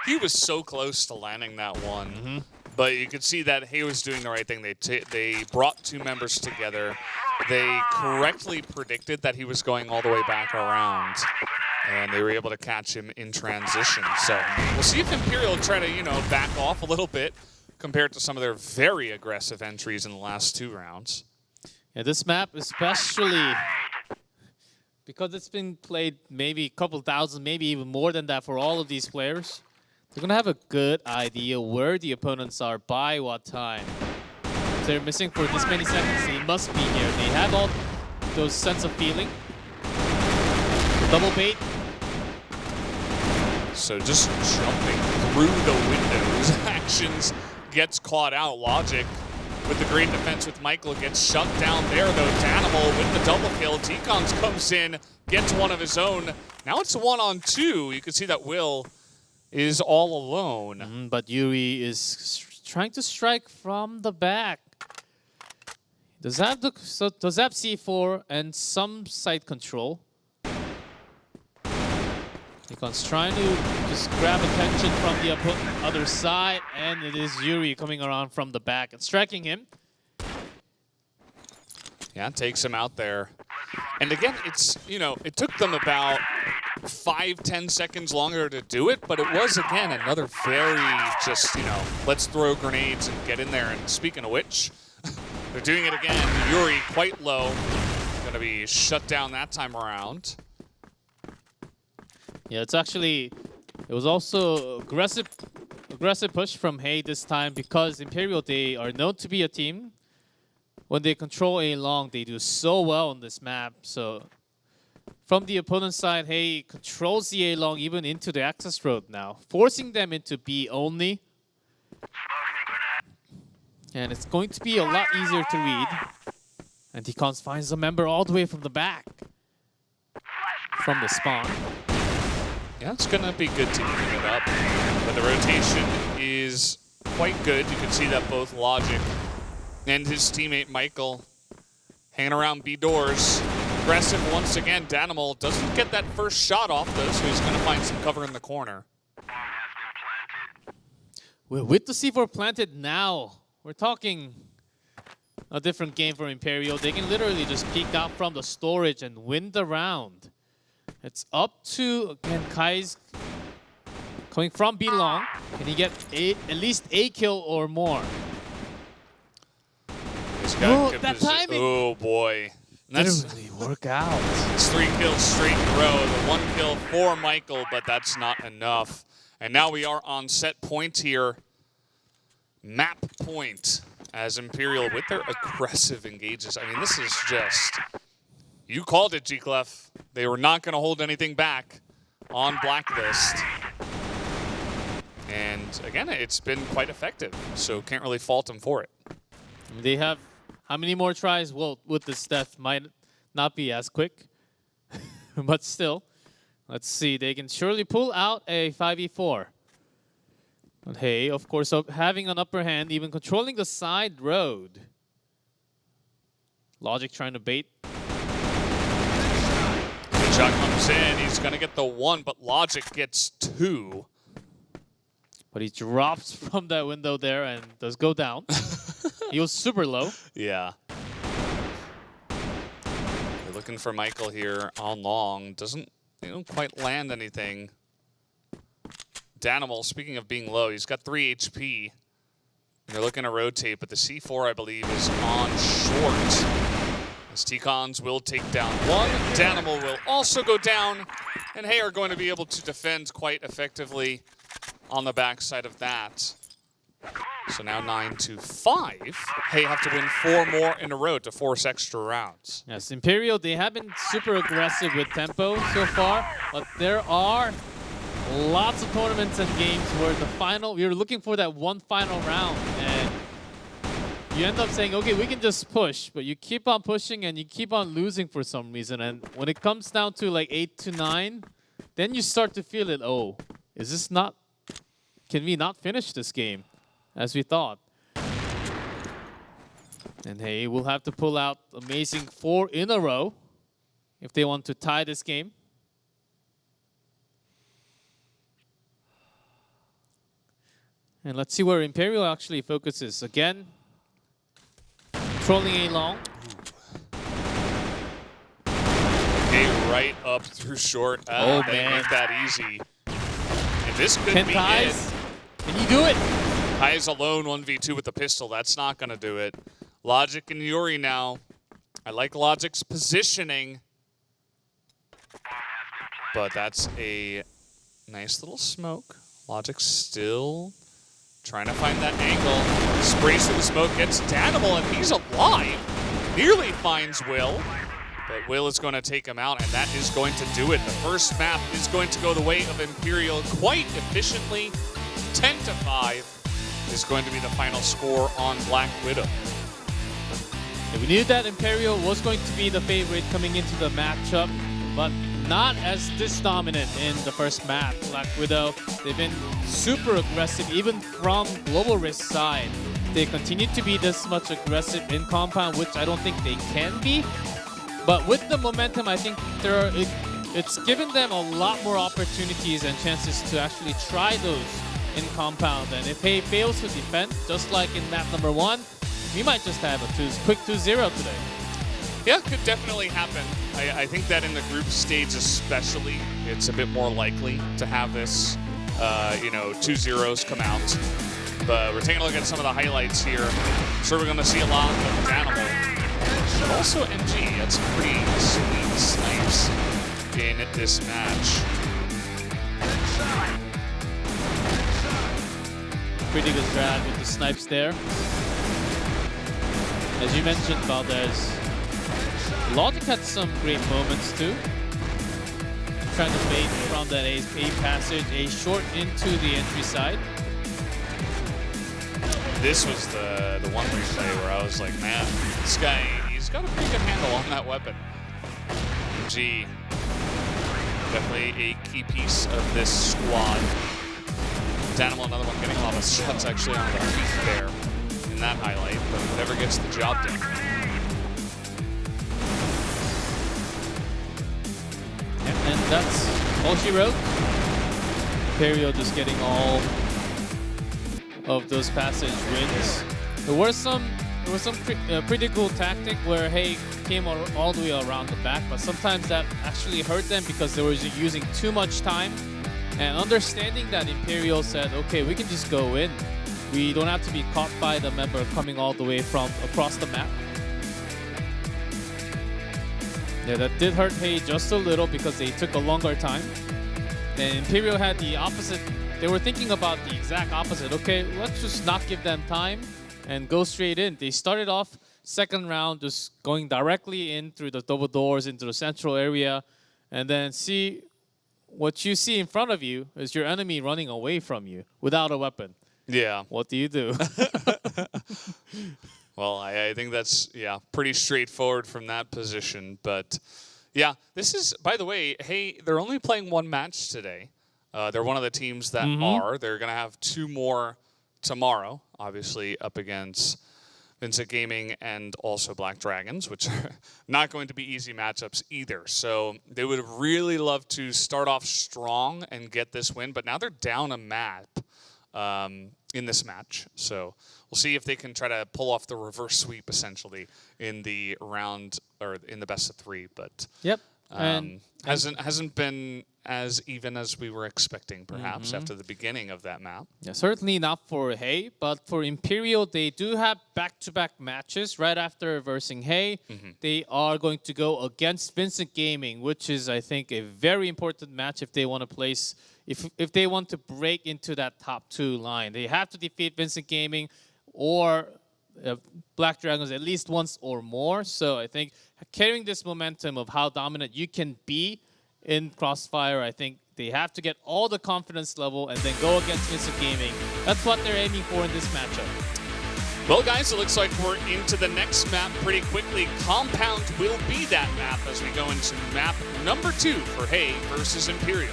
He was so close to landing that 1. But you could see that he was doing the right thing. They brought 2 members together. They correctly predicted that he was going all the way back around. And they were able to catch him in transition. So we'll see if Imperial try to, back off a little bit compared to some of their very aggressive entries in the last 2 rounds. Yeah, this map especially, because it's been played maybe a couple thousand, maybe even more than that for all of these players, they're going to have a good idea where the opponents are by what time. If they're missing for this many seconds, they must be here. They have all those sense of feeling. Double bait. So just jumping through the windows. Actions gets caught out. Logic with the great defense with Michael gets shut down there, though. Danimal with the double kill. T-Cons comes in, gets 1 of his own. Now it's 1-on-2. You can see that Will is all alone. But Yuri is trying to strike from the back. Does have C4 and some side control. Tikon's trying to just grab attention from the other side, and it is Yuri coming around from the back and striking him. Yeah, takes him out there. And again, it's, it took them about 5-10 seconds longer to do it, but it was, again, another very just, let's throw grenades and get in there. And speaking of which, they're doing it again. Yuri quite low. Going to be shut down that time around. Yeah, it was also aggressive push from Hay this time because Imperial, they are known to be a team. When they control A long, they do so well on this map. So from the opponent's side, Hay controls the A long even into the access road now, forcing them into B only. And it's going to be a lot easier to read. And Tikon finds a member all the way from the back, from the spawn. Yeah, it's going to be good to even it up. But the rotation is quite good. You can see that both Logic and his teammate Michael hanging around B doors. Aggressive once again. Danimal doesn't get that first shot off though, so he's going to find some cover in the corner. Well, with the C4 planted now, we're talking a different game for Imperial. They can literally just peek out from the storage and win the round. It's up to, again, Kai's coming from B long. Can he get at least a kill or more? Oh, that timing! Oh boy. Didn't really work out. It's 3 kills straight in a row. The 1 kill for Michael, but that's not enough. And now we are on set point here. Map point as Imperial with their aggressive engages. I mean, this is just... You called it, G-Clef. They were not going to hold anything back on Blacklist. And again, it's been quite effective, so can't really fault them for it. They have how many more tries? Well, with this death might not be as quick, but still. Let's see, they can surely pull out a 5v4. But hey, of course, having an upper hand, even controlling the side road. Logic trying to bait. Good shot comes in, he's gonna get the 1, but Logic gets 2. But he drops from that window there and does go down. He was super low. Yeah. They're looking for Michael here on long. Doesn't quite land anything. Danimal, speaking of being low, he's got 3 HP. And they're looking to rotate, but the C4, I believe, is on short. As Tikons will take down 1. Danimal will also go down. And Hay are going to be able to defend quite effectively on the backside of that. So now 9-5. Hay have to win 4 more in a row to force extra rounds. Yes, Imperial, they have been super aggressive with tempo so far, but there are lots of tournaments and games where you're looking for that one final round, and you end up saying, okay, we can just push, but you keep on pushing and you keep on losing for some reason. And when it comes down to like 8-9, then you start to feel it, oh, can we not finish this game as we thought? And hey, we'll have to pull out amazing 4 in a row if they want to tie this game. And let's see where Imperial actually focuses. Again, controlling A long. A right up through short. Oh, they man. make that easy. And this could be Kai's, it. can he do it? Kai is alone 1v2 with the pistol. That's not going to do it. Logic and Yuri now. I like Logic's positioning. But that's a nice little smoke. Logic still trying to find that angle. Sprays through the smoke, gets Danimal, and he's alive. Nearly finds Will. But Will is going to take him out, and that is going to do it. The first map is going to go the way of Imperial quite efficiently. 10-5 is going to be the final score on Black Widow. Yeah, we knew that Imperial was going to be the favorite coming into the matchup, but not as this dominant in the first map. Black Widow, they've been super aggressive, even from Global Risk side. They continue to be this much aggressive in compound, which I don't think they can be. But with the momentum, I think it's given them a lot more opportunities and chances to actually try those in compound. And if Hay fails to defend, just like in map number 1, we might just have a quick 2-0 today. Yeah, could definitely happen. I think that in the group stage especially, it's a bit more likely to have this, 2-0s come out. But we're taking a look at some of the highlights here. I'm sure we're going to see a lot of Danimal. But also MG had some pretty sweet snipes in this match. Pretty good strat with the snipes there. As you mentioned, Valdez, Logic had some great moments too. Trying to bait from that A passage, A short into the entry side. This was the one replay where I was like, man, this guy, he's got a pretty good handle on that weapon. MG, definitely a key piece of this squad. Danimal, another one getting a lot of shots actually on the feet there in that highlight, but whatever gets the job done. And that's all she wrote. Imperial just getting all of those passage wins. There was some pretty cool tactic where Hay came all the way around the back, but sometimes that actually hurt them because they were using too much time. And understanding that Imperial said, okay, we can just go in. We don't have to be caught by the member coming all the way from across the map. Yeah, that did hurt Hay just a little because they took a longer time. And Imperial had the opposite. They were thinking about the exact opposite. Okay, let's just not give them time and go straight in. They started off second round just going directly in through the double doors into the central area, and then see what you see in front of you is your enemy running away from you without a weapon. Yeah. What do you do? Well, I think that's, pretty straightforward from that position. But, yeah, this is, by the way, hey, they're only playing one match today. They're one of the teams that are. They're going to have 2 more tomorrow, obviously, up against Vincent Gaming and also Black Dragons, which are not going to be easy matchups either. So they would really love to start off strong and get this win, but now they're down a map in this match. So we'll see if they can try to pull off the reverse sweep, essentially, in the round, or in the best of 3. But Yep. hasn't been as even as we were expecting, perhaps, after the beginning of that map. Yeah, certainly not for Hay, but for Imperial, they do have back-to-back matches right after versing Hay. They are going to go against Vincent Gaming, which is, I think, a very important match if they want to place, if they want to break into that top 2 line. They have to defeat Vincent Gaming or Black Dragons at least once or more. So I think carrying this momentum of how dominant you can be in Crossfire, I think they have to get all the confidence level and then go against Vincent Gaming. That's what they're aiming for in this matchup. Well, guys, it looks like we're into the next map pretty quickly. Compound will be that map as we go into map number 2 for Hay versus Imperial.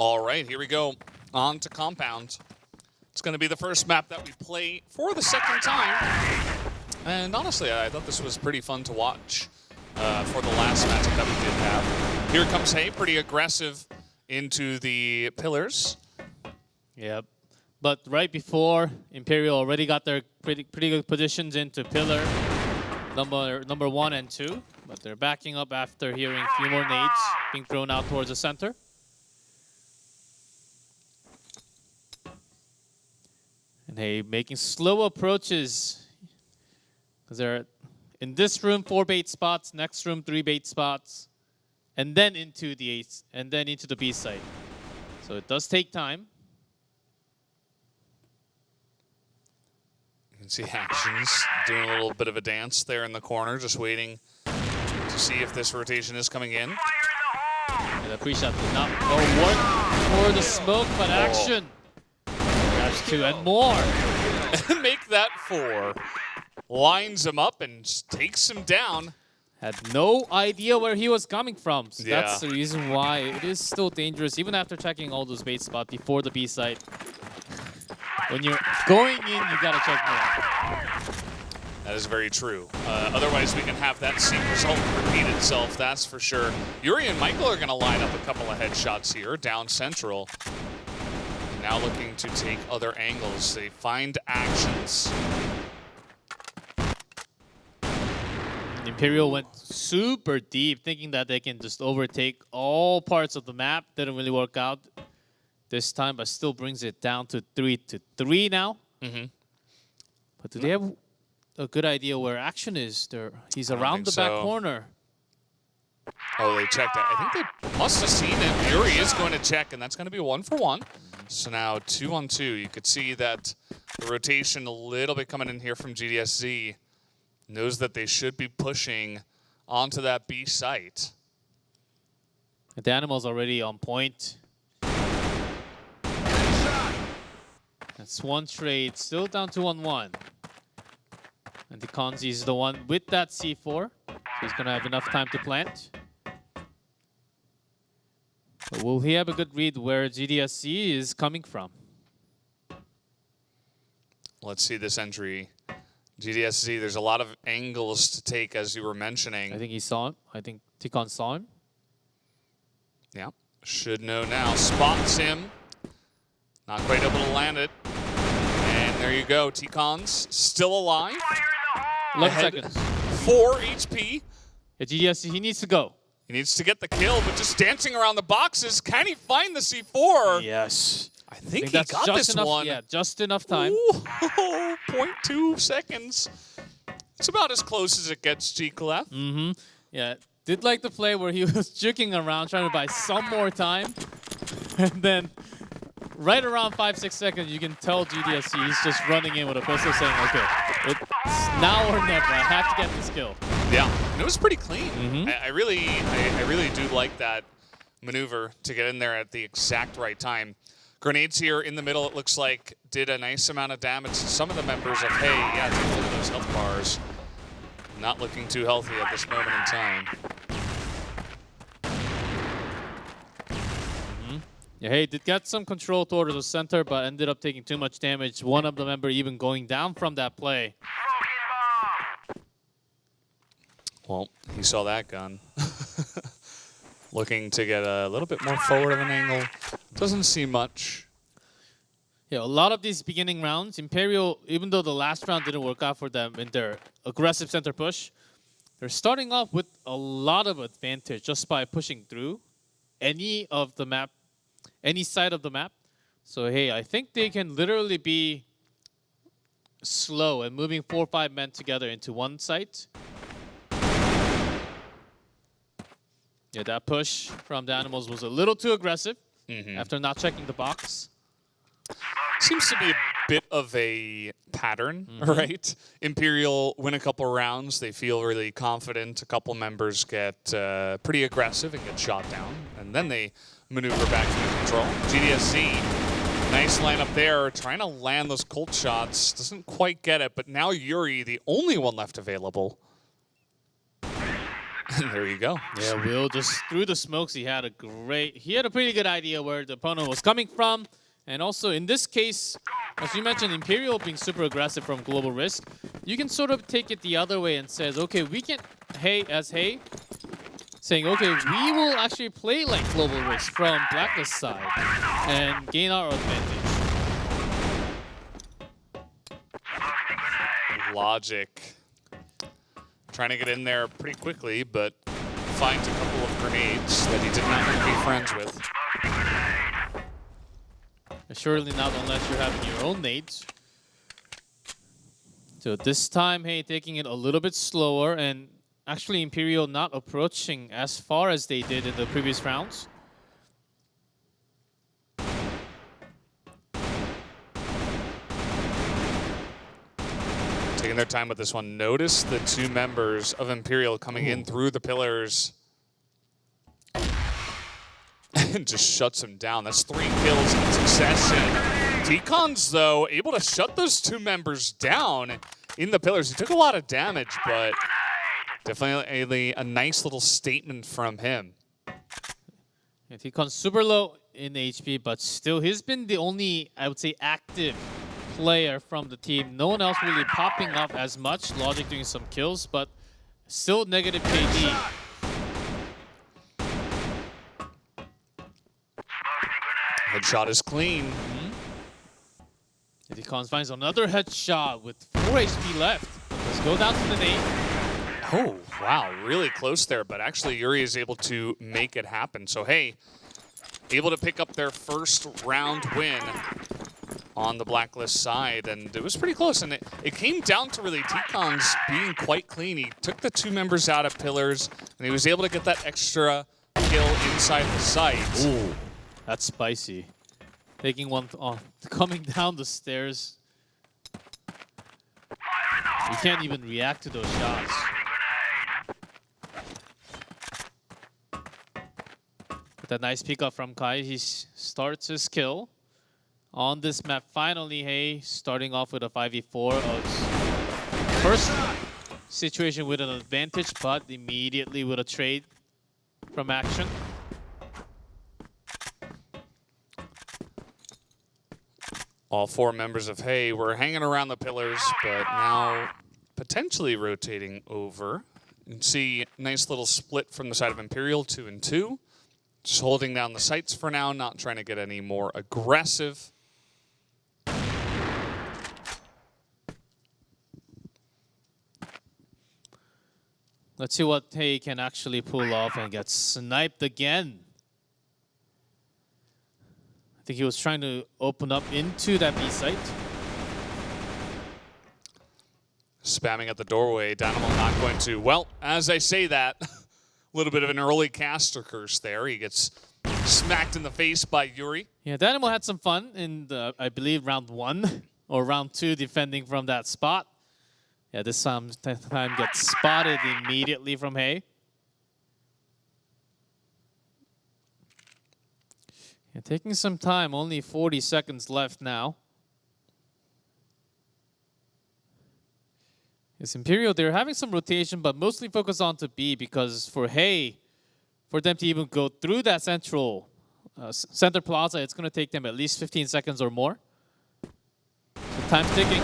All right, here we go. On to Compound. It's going to be the first map that we play for the second time. And honestly, I thought this was pretty fun to watch for the last matchup that we did have. Here comes Hay, pretty aggressive into the pillars. Yep. But right before, Imperial already got their pretty good positions into pillar number 1 and 2. But they're backing up after hearing a few more nades being thrown out towards the center. And Hay making slow approaches. Because they're in this room 4 bait spots, next room 3 bait spots, and then into the B site. So it does take time. You can see Actions doing a little bit of a dance there in the corner, just waiting to see if this rotation is coming in. And the pre-shot did not work for the smoke, but Action There's 2 and more. Make that 4. Lines him up and takes him down. Had no idea where he was coming from. So Yeah. that's the reason why it is still dangerous, even after checking all those bait spots before the B site. When you're going in, you gotta check more. That is very true. Otherwise, we can have that same result repeat itself, that's for sure. Yuri and Michael are going to line up a couple of headshots here down central. Now looking to take other angles. They find actions. Imperial went super deep, thinking that they can just overtake all parts of the map. Didn't really work out this time, but still brings it down to 3-3 now. But do they have a good idea where action is? He's around the back corner. Oh, they checked it. I think they must have seen it. Yuri is going to check, and that's going to be 1-for-1. So now 2-on-2. You could see that the rotation a little bit coming in here from GDSZ. Knows that they should be pushing onto that B site. The animal's already on point. That's one trade, still down 2-on-1. And the Kanzi is the one with that C4. So he's going to have enough time to plant. But will he have a good read where GDSC is coming from? Let's see this entry. GDSZ, there's a lot of angles to take, as you were mentioning. I think he saw him. I think Tikon saw him. Yeah, should know now. Spots him. Not quite able to land it. And there you go. Tikon's still alive. 11 seconds. 4 HP. Yeah, GDSC, he needs to go. He needs to get the kill, but just dancing around the boxes. Can he find the C4? Yes. I think he that's got just this enough, one. Yeah, just enough time. Ooh, 0.2 seconds. It's about as close as it gets, G-Clef. Yeah, did like the play where he was juking around trying to buy some more time. And then right around 5-6 seconds, you can tell GDSC he's just running in with a pistol saying, okay, it's now or never. I have to get this kill. Yeah, and it was pretty clean. I really do like that maneuver to get in there at the exact right time. Grenades here in the middle, it looks like, did a nice amount of damage to some of the members of Hey. Yeah, take a look at those health bars. Not looking too healthy at this moment in time. Yeah, Hey did get some control towards the center, but ended up taking too much damage. One of the member even going down from that play. Well, he saw that gun. Looking to get a little bit more forward of an angle. Doesn't see much. Yeah, a lot of these beginning rounds, Imperial, even though the last round didn't work out for them in their aggressive center push, they're starting off with a lot of advantage just by pushing through any of the map, any side of the map. So, hey, I think they can literally be slow and moving 4 or 5 men together into one site. Yeah, that push from the animals was a little too aggressive after not checking the box. Seems to be a bit of a pattern, right? Imperial win a couple rounds. They feel really confident. A couple members get pretty aggressive and get shot down. And then they maneuver back into control. GDSZ, nice lineup there. Trying to land those Colt shots. Doesn't quite get it. But now Yuri, the only one left available. And there you go. Yeah, Will just through the smokes. He had a pretty good idea where the opponent was coming from. And also in this case, as you mentioned, Imperial being super aggressive from Global Risk, you can sort of take it the other way and says, okay, we can, Hey, saying, okay, we will actually play like Global Risk from Blacklist side and gain our advantage. Logic. Trying to get in there pretty quickly, but finds a couple of grenades that he did not want to be friends with. Surely not unless you're having your own nades. So this time, Hey taking it a little bit slower, and actually Imperial not approaching as far as they did in the previous rounds. Taking their time with this one. Notice the 2 members of Imperial coming in through the pillars. And just shuts him down. That's 3 kills in succession. Decon's, though, able to shut those two members down in the pillars. He took a lot of damage, but definitely a nice little statement from him. And Decon's super low in HP, but still, he's been the only, I would say, active player from the team. No one else really popping up as much. Logic doing some kills, but still negative KD. Headshot is clean. Deacon finds another headshot with 4 HP left. Let's go down to the nade. Oh, wow, really close there, but actually Yuri is able to make it happen. So, hey, able to pick up their first round win on the Blacklist side, and it was pretty close, and it came down to really Deacon's being quite clean. He took the two members out of pillars, and he was able to get that extra kill inside the site. Ooh, that's spicy. Taking one coming down the stairs. You can't even react to those shots. With a nice pickup from Kai, he starts his kill on this map. Finally, hey, starting off with a 5v4 of first situation with an advantage, but immediately with a trade from action. All four members of Hay were hanging around the pillars, but now potentially rotating over. You can see nice little split from the side of Imperial, 2 and 2. Just holding down the sights for now, not trying to get any more aggressive. Let's see what Hay can actually pull off and get sniped again. I think he was trying to open up into that B site. Spamming at the doorway, Dynamo not going to. Well, as I say that, a little bit of an early caster curse there. He gets smacked in the face by Yuri. Yeah, Dynamo had some fun in the, I believe, round 1 or round 2 defending from that spot. Yeah, this time gets spotted immediately from Hay. Yeah, taking some time, only 40 seconds left now. It's Imperial, they're having some rotation, but mostly focused on to B, because for Hay, for them to even go through that center plaza, it's going to take them at least 15 seconds or more. So time's ticking.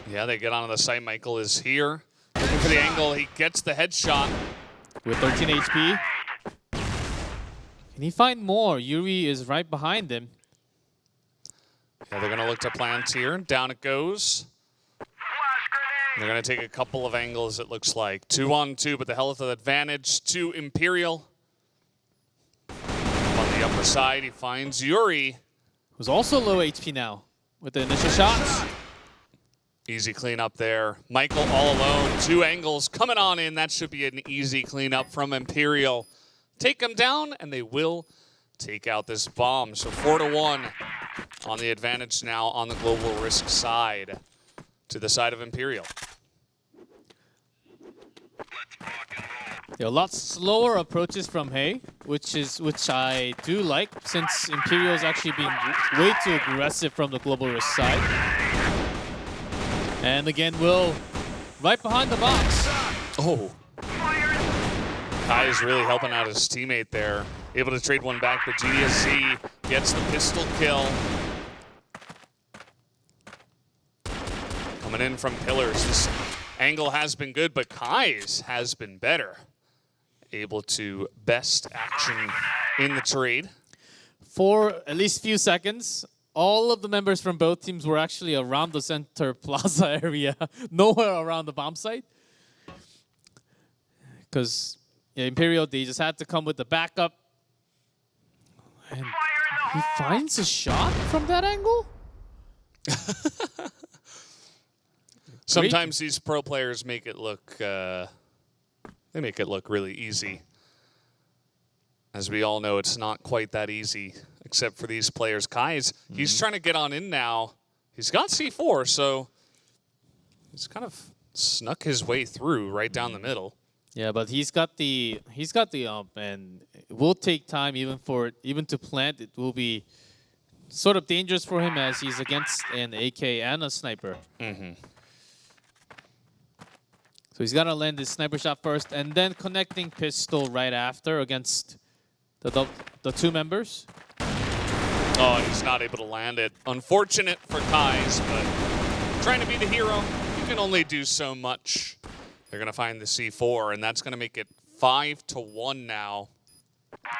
Yeah, they get onto the site. Michael is here. Looking for the angle. He gets the headshot. With 13 HP. Can he find more? Yuri is right behind him. Yeah, they're going to look to plant here. Down it goes. They're going to take a couple of angles, it looks like. 2 on 2, but the health advantage to Imperial. On the upper side, he finds Yuri. Who's also low HP now with the initial shots. Easy cleanup there. Michael all alone. 2 angles coming on in. That should be an easy cleanup from Imperial. Take them down, and they will take out this bomb. So 4-1 on the advantage now on the global risk side to the side of Imperial. There are a lot slower approaches from Hay, which I do like, since Imperial is actually being way too aggressive from the global risk side. And again, Will right behind the box. Oh. Kai is really helping out his teammate there. Able to trade one back, but GDSC gets the pistol kill. Coming in from pillars. This angle has been good, but Kai's has been better. Able to best action in the trade. For at least few seconds, all of the members from both teams were actually around the center plaza area, nowhere around the bomb site. Because Imperial, they just had to come with the backup. And he finds a shot from that angle? Sometimes these pro players make it look, they make it look really easy. As we all know, it's not quite that easy, except for these players. He's trying to get on in now. He's got C4, so he's kind of snuck his way through right down the middle. Yeah, but he's got the and it will take time even to plant. It will be sort of dangerous for him as he's against an AK and a sniper. So he's got to land his sniper shot first and then connecting pistol right after against the two members. Oh, he's not able to land it. Unfortunate for Kais, but trying to be the hero, you can only do so much. They're going to find the C4, and that's going to make it 5-1 now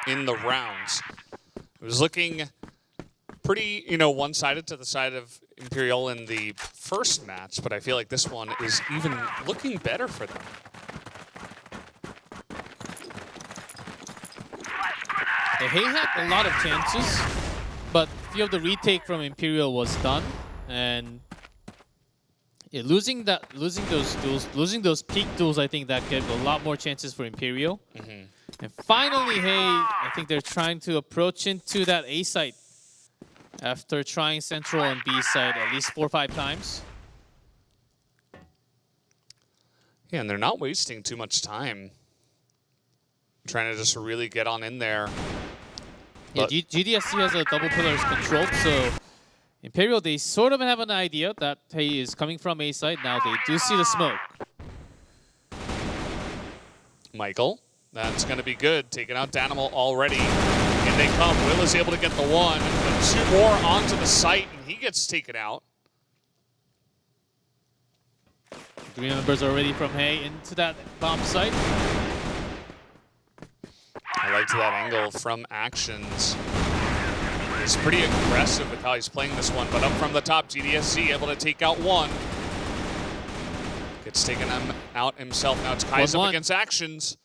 in the rounds. It was looking pretty, one-sided to the side of Imperial in the first match, but I feel like this one is even looking better for them. He had a lot of chances, but a few of the retake from Imperial was done, and yeah, losing those peak duels, I think that gave a lot more chances for Imperial. And finally, I think they're trying to approach into that A site after trying Central and B site at least 4 or 5 times. Yeah, and they're not wasting too much time. Trying to just really get on in there. Yeah, GDSC has a double pillars controlled, so Imperial, they sort of have an idea that he is coming from A side. Now they do see the smoke. Michael, that's going to be good. Taking out Danimal already. And they come. Will is able to get the one. But 2 more onto the site, and he gets taken out. 3 members already from Hay into that bomb site. I liked that angle from Actions. He's pretty aggressive with how he's playing this one, but up from the top, GDSC able to take out one. Gets taken out himself. Now it's Kai's up against Actions.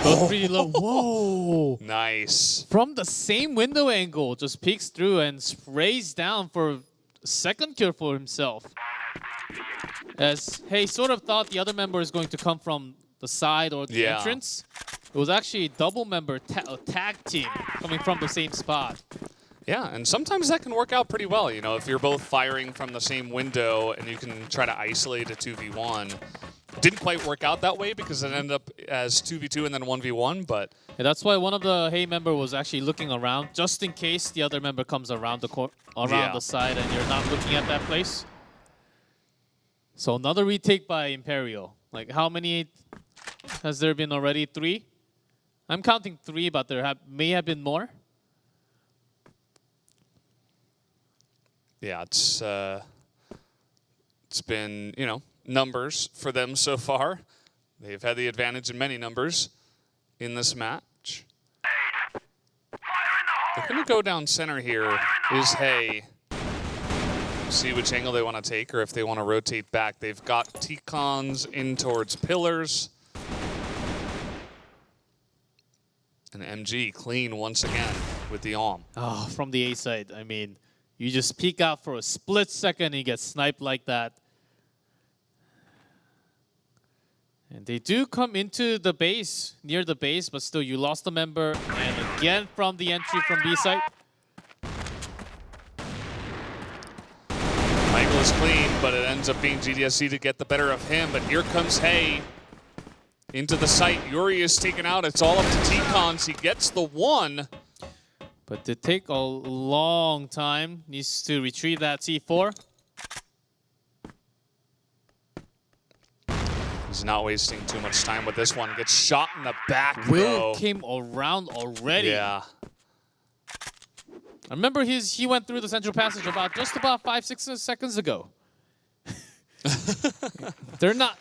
Both pretty low. Whoa! Nice. From the same window angle, just peeks through and sprays down for a second kill for himself. As Hay sort of thought the other member is going to come from the side or the entrance. It was actually a double member tag team coming from the same spot. Yeah, and sometimes that can work out pretty well. If you're both firing from the same window and you can try to isolate a 2v1. Didn't quite work out that way because it ended up as 2v2 and then 1v1, but... Yeah, that's why one of the Hay member was actually looking around just in case the other member comes around the side and you're not looking at that place. So another retake by Imperial. Like, how many has there been already? 3? I'm counting 3, but there may have been more. Yeah, it's been, numbers for them so far. They've had the advantage in many numbers in this match. They're going to go down center here is Hay. See which angle they want to take or if they want to rotate back. They've got T-Cons in towards pillars. And MG clean once again with the arm. Oh, from the A side. I mean, you just peek out for a split second and you get sniped like that. And they do come into the base, near the base, but still you lost a member. And again from the entry from B site. Michael is clean, but it ends up being GDSC to get the better of him. But here comes Hay into the site. Yuri is taken out. It's all up to T-Cons. He gets the one. But to take a long time, needs to retrieve that C4. He's not wasting too much time with this one. Gets shot in the back, Will came around already. Yeah. I remember he went through the central passage just about 5-6 seconds ago.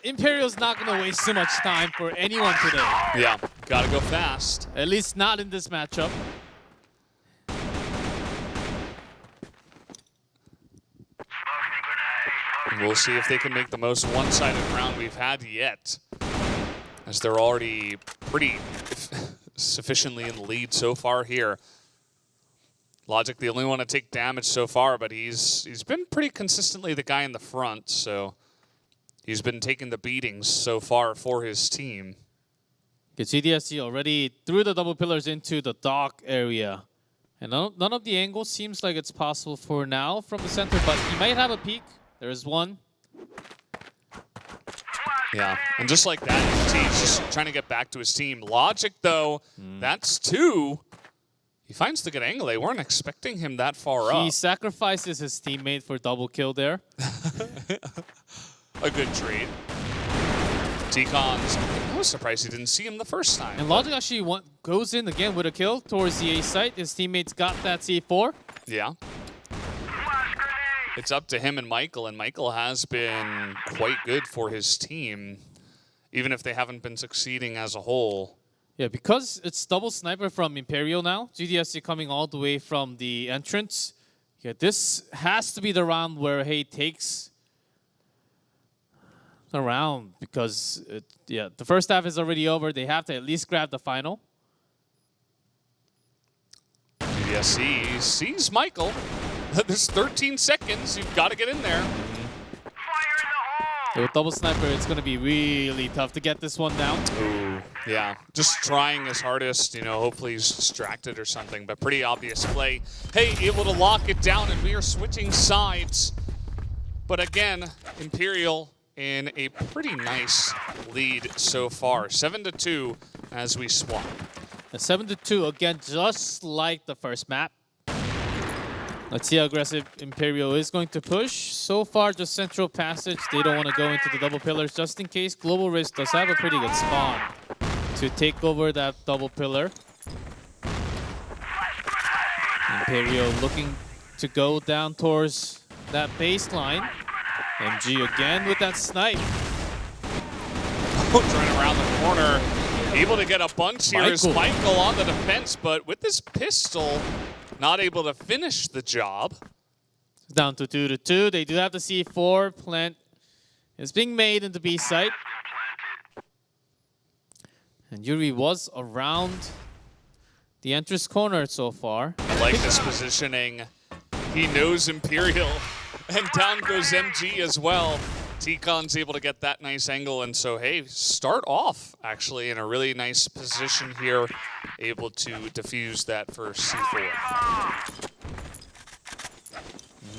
Imperial's not going to waste too much time for anyone today. Yeah, gotta go fast. At least not in this matchup. We'll see if they can make the most one-sided round we've had yet, as they're already pretty sufficiently in the lead so far here. Logic, the only one to take damage so far, but he's been pretty consistently the guy in the front, so he's been taking the beatings so far for his team. GDSC already threw the double pillars into the dock area. And none of the angles seems like it's possible for now from the center, but he might have a peek. There's one. Yeah, and just like that, he's just trying to get back to his team. Logic, though, that's 2. He finds the good angle. They weren't expecting him that far up. He sacrifices his teammate for double kill there. A good trade. T-Cons, I was surprised he didn't see him the first time. And Logic actually goes in again with a kill towards the A site. His teammates got that C4. Yeah. It's up to him and Michael has been quite good for his team, even if they haven't been succeeding as a whole. Yeah, because it's double sniper from Imperial now, GDSC coming all the way from the entrance. Yeah, this has to be the round where Hay takes the round because, the first half is already over. They have to at least grab the final. GDSC sees Michael. There's 13 seconds. You've got to get in there. With double sniper, it's going to be really tough to get this one down. Ooh, yeah. Just trying his hardest. You know, hopefully he's distracted or something, but pretty obvious play. Hey, able to lock it down, and we are switching sides. But again, Imperial in a pretty nice lead so far. 7-2 as we swap. 7-2, again, just like the first map. Let's see how aggressive Imperial is going to push. So far, just central passage. They don't want to go into the double pillars just in case. Global Risk does have a pretty good spawn to take over that double pillar. Imperial looking to go down towards that baseline. MG again with that snipe. Trying around the corner. Able to get a bunch here is Michael on the defense, but with this pistol, not able to finish the job. Down to 2-2. They do have the C4. Plant is being made in the B site. And Yuri was around the entrance corner so far. I like this positioning. He knows Imperial. And down goes MG as well. T-Con's able to get that nice angle, and so, hey, start off, actually, in a really nice position here, able to defuse that first C4.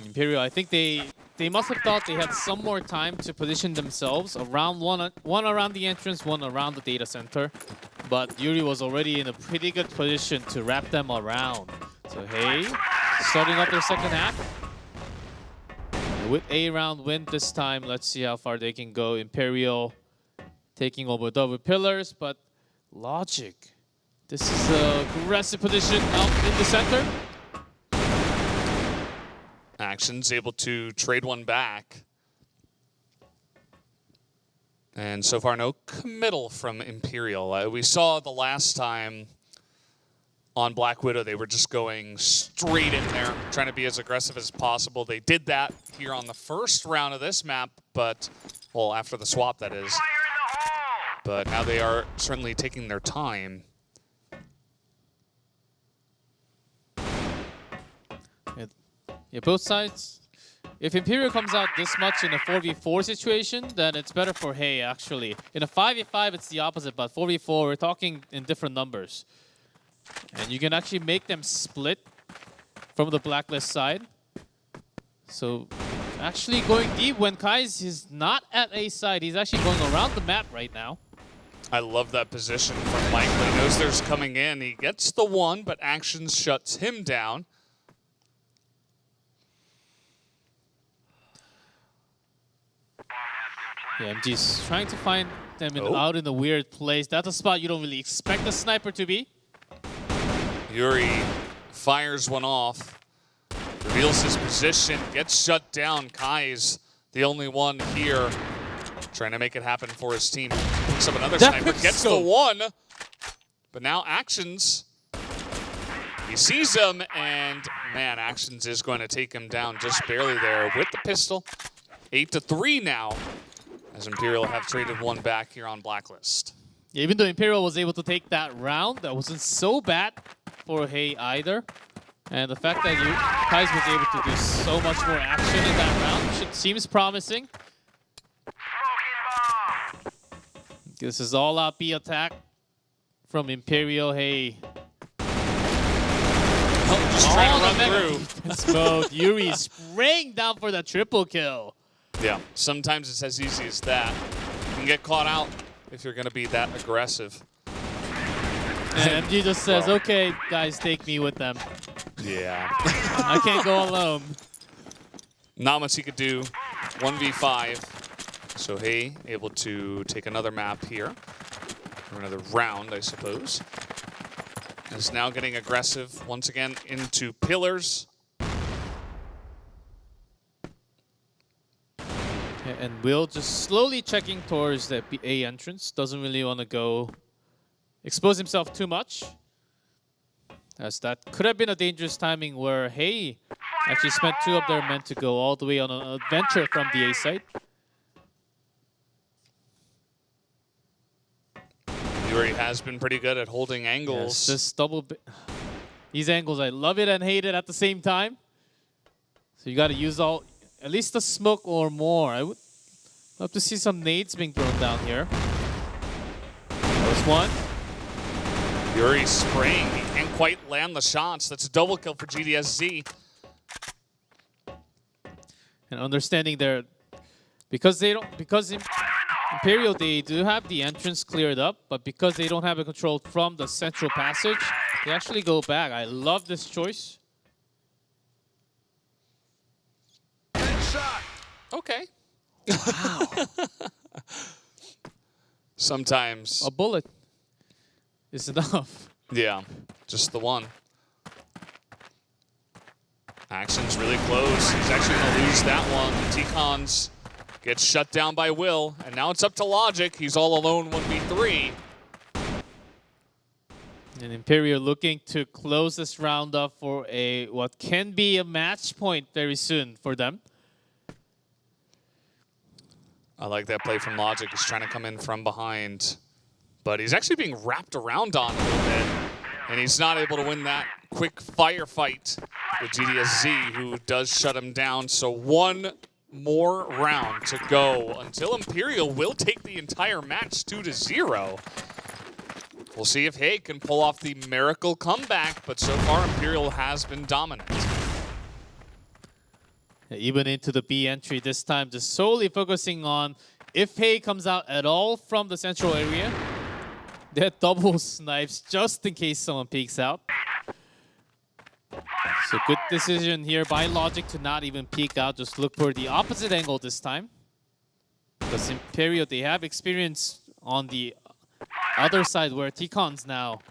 Imperial, I think they must have thought they had some more time to position themselves around one around the entrance, one around the data center. But Yuri was already in a pretty good position to wrap them around. So, hey, starting up their second half. With a round win this time, let's see how far they can go. Imperial taking over double pillars, but Logic. This is an aggressive position out in the center. Action's able to trade one back. And so far, no committal from Imperial. We saw the last time on Black Widow, they were just going straight in there, trying to be as aggressive as possible. They did that here on the first round of this map, but, well, after the swap, that is. But now they are certainly taking their time. Yeah, both sides. If Imperial comes out this much in a 4v4 situation, then it's better for Hay, actually. In a 5v5, it's the opposite, but 4v4, we're talking in different numbers. And you can actually make them split from the Blacklist side. So actually going deep when Kai's is not at A side. He's actually going around the map right now. I love that position from Michael. He knows there's coming in. He gets the one, but Action shuts him down. Yeah, MG's trying to find them out in a weird place. That's a spot you don't really expect a sniper to be. Yuri fires one off, reveals his position, gets shut down. Kai's the only one here trying to make it happen for his team. Picks up another sniper, gets the one, but now Actions, he sees him, and man, Actions is going to take him down just barely there with the pistol. 8-3 now, as Imperial have traded one back here on Blacklist. Yeah, even though Imperial was able to take that round, that wasn't so bad for Hay either. And the fact that Kai's was able to do so much more action in that round seems promising. This is all out B attack from Imperial. Hay. Just trying to run through. Mode. Yuri spraying down for the triple kill. Yeah, sometimes it's as easy as that. You can get caught out if you're going to be that aggressive. And MG just says, Well. okay, guys, take me with them. Yeah. I can't go alone. Not much he could do. 1v5. So Hey able to take another map here. Or another round, I suppose. Is now getting aggressive once again into pillars. And Will just slowly checking towards the A entrance. Doesn't really want to go expose himself too much. As that could have been a dangerous timing where Hey actually spent 2 of their men to go all the way on an adventure from the A site. Yuri has been pretty good at holding angles. Yes, just these angles, I love it and hate it at the same time. So you got to use at least the smoke or more. I would love to see some nades being thrown down here. First one. Yuri spraying. He can't quite land the shots. That's a double kill for GDSZ. And understanding because Imperial, they do have the entrance cleared up, but because they don't have a control from the central passage, they actually go back. I love this choice. Okay. Wow. Sometimes. A bullet is enough. Yeah, just the one. Action's really close. He's actually going to lose that one. T-Cons gets shut down by Will, and now it's up to Logic. He's all alone 1v3. And Imperial looking to close this round up for what can be a match point very soon for them. I like that play from Logic. He's trying to come in from behind, but he's actually being wrapped around on a little bit, and he's not able to win that quick firefight with GDSZ, who does shut him down. So one more round to go until Imperial will take the entire match 2-0. We'll see if Hey can pull off the miracle comeback, but so far Imperial has been dominant. Even into the B entry this time, just solely focusing on if Hey comes out at all from the central area, that double snipes just in case someone peeks out. So good decision here by Logic to not even peek out, just look for the opposite angle this time. Because Imperial, they have experience on the other side where T-Cons now.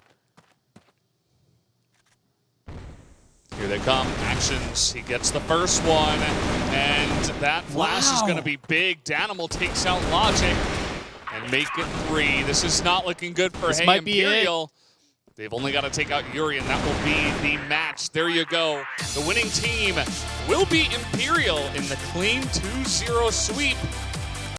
Here they come, actions. He gets the first one, and that flash is going to be big. Danimal takes out Logic and make it 3. This is not looking good for Hey Imperial. They've only got to take out Yuri, and that will be the match. There you go. The winning team will be Imperial in the clean 2-0 sweep.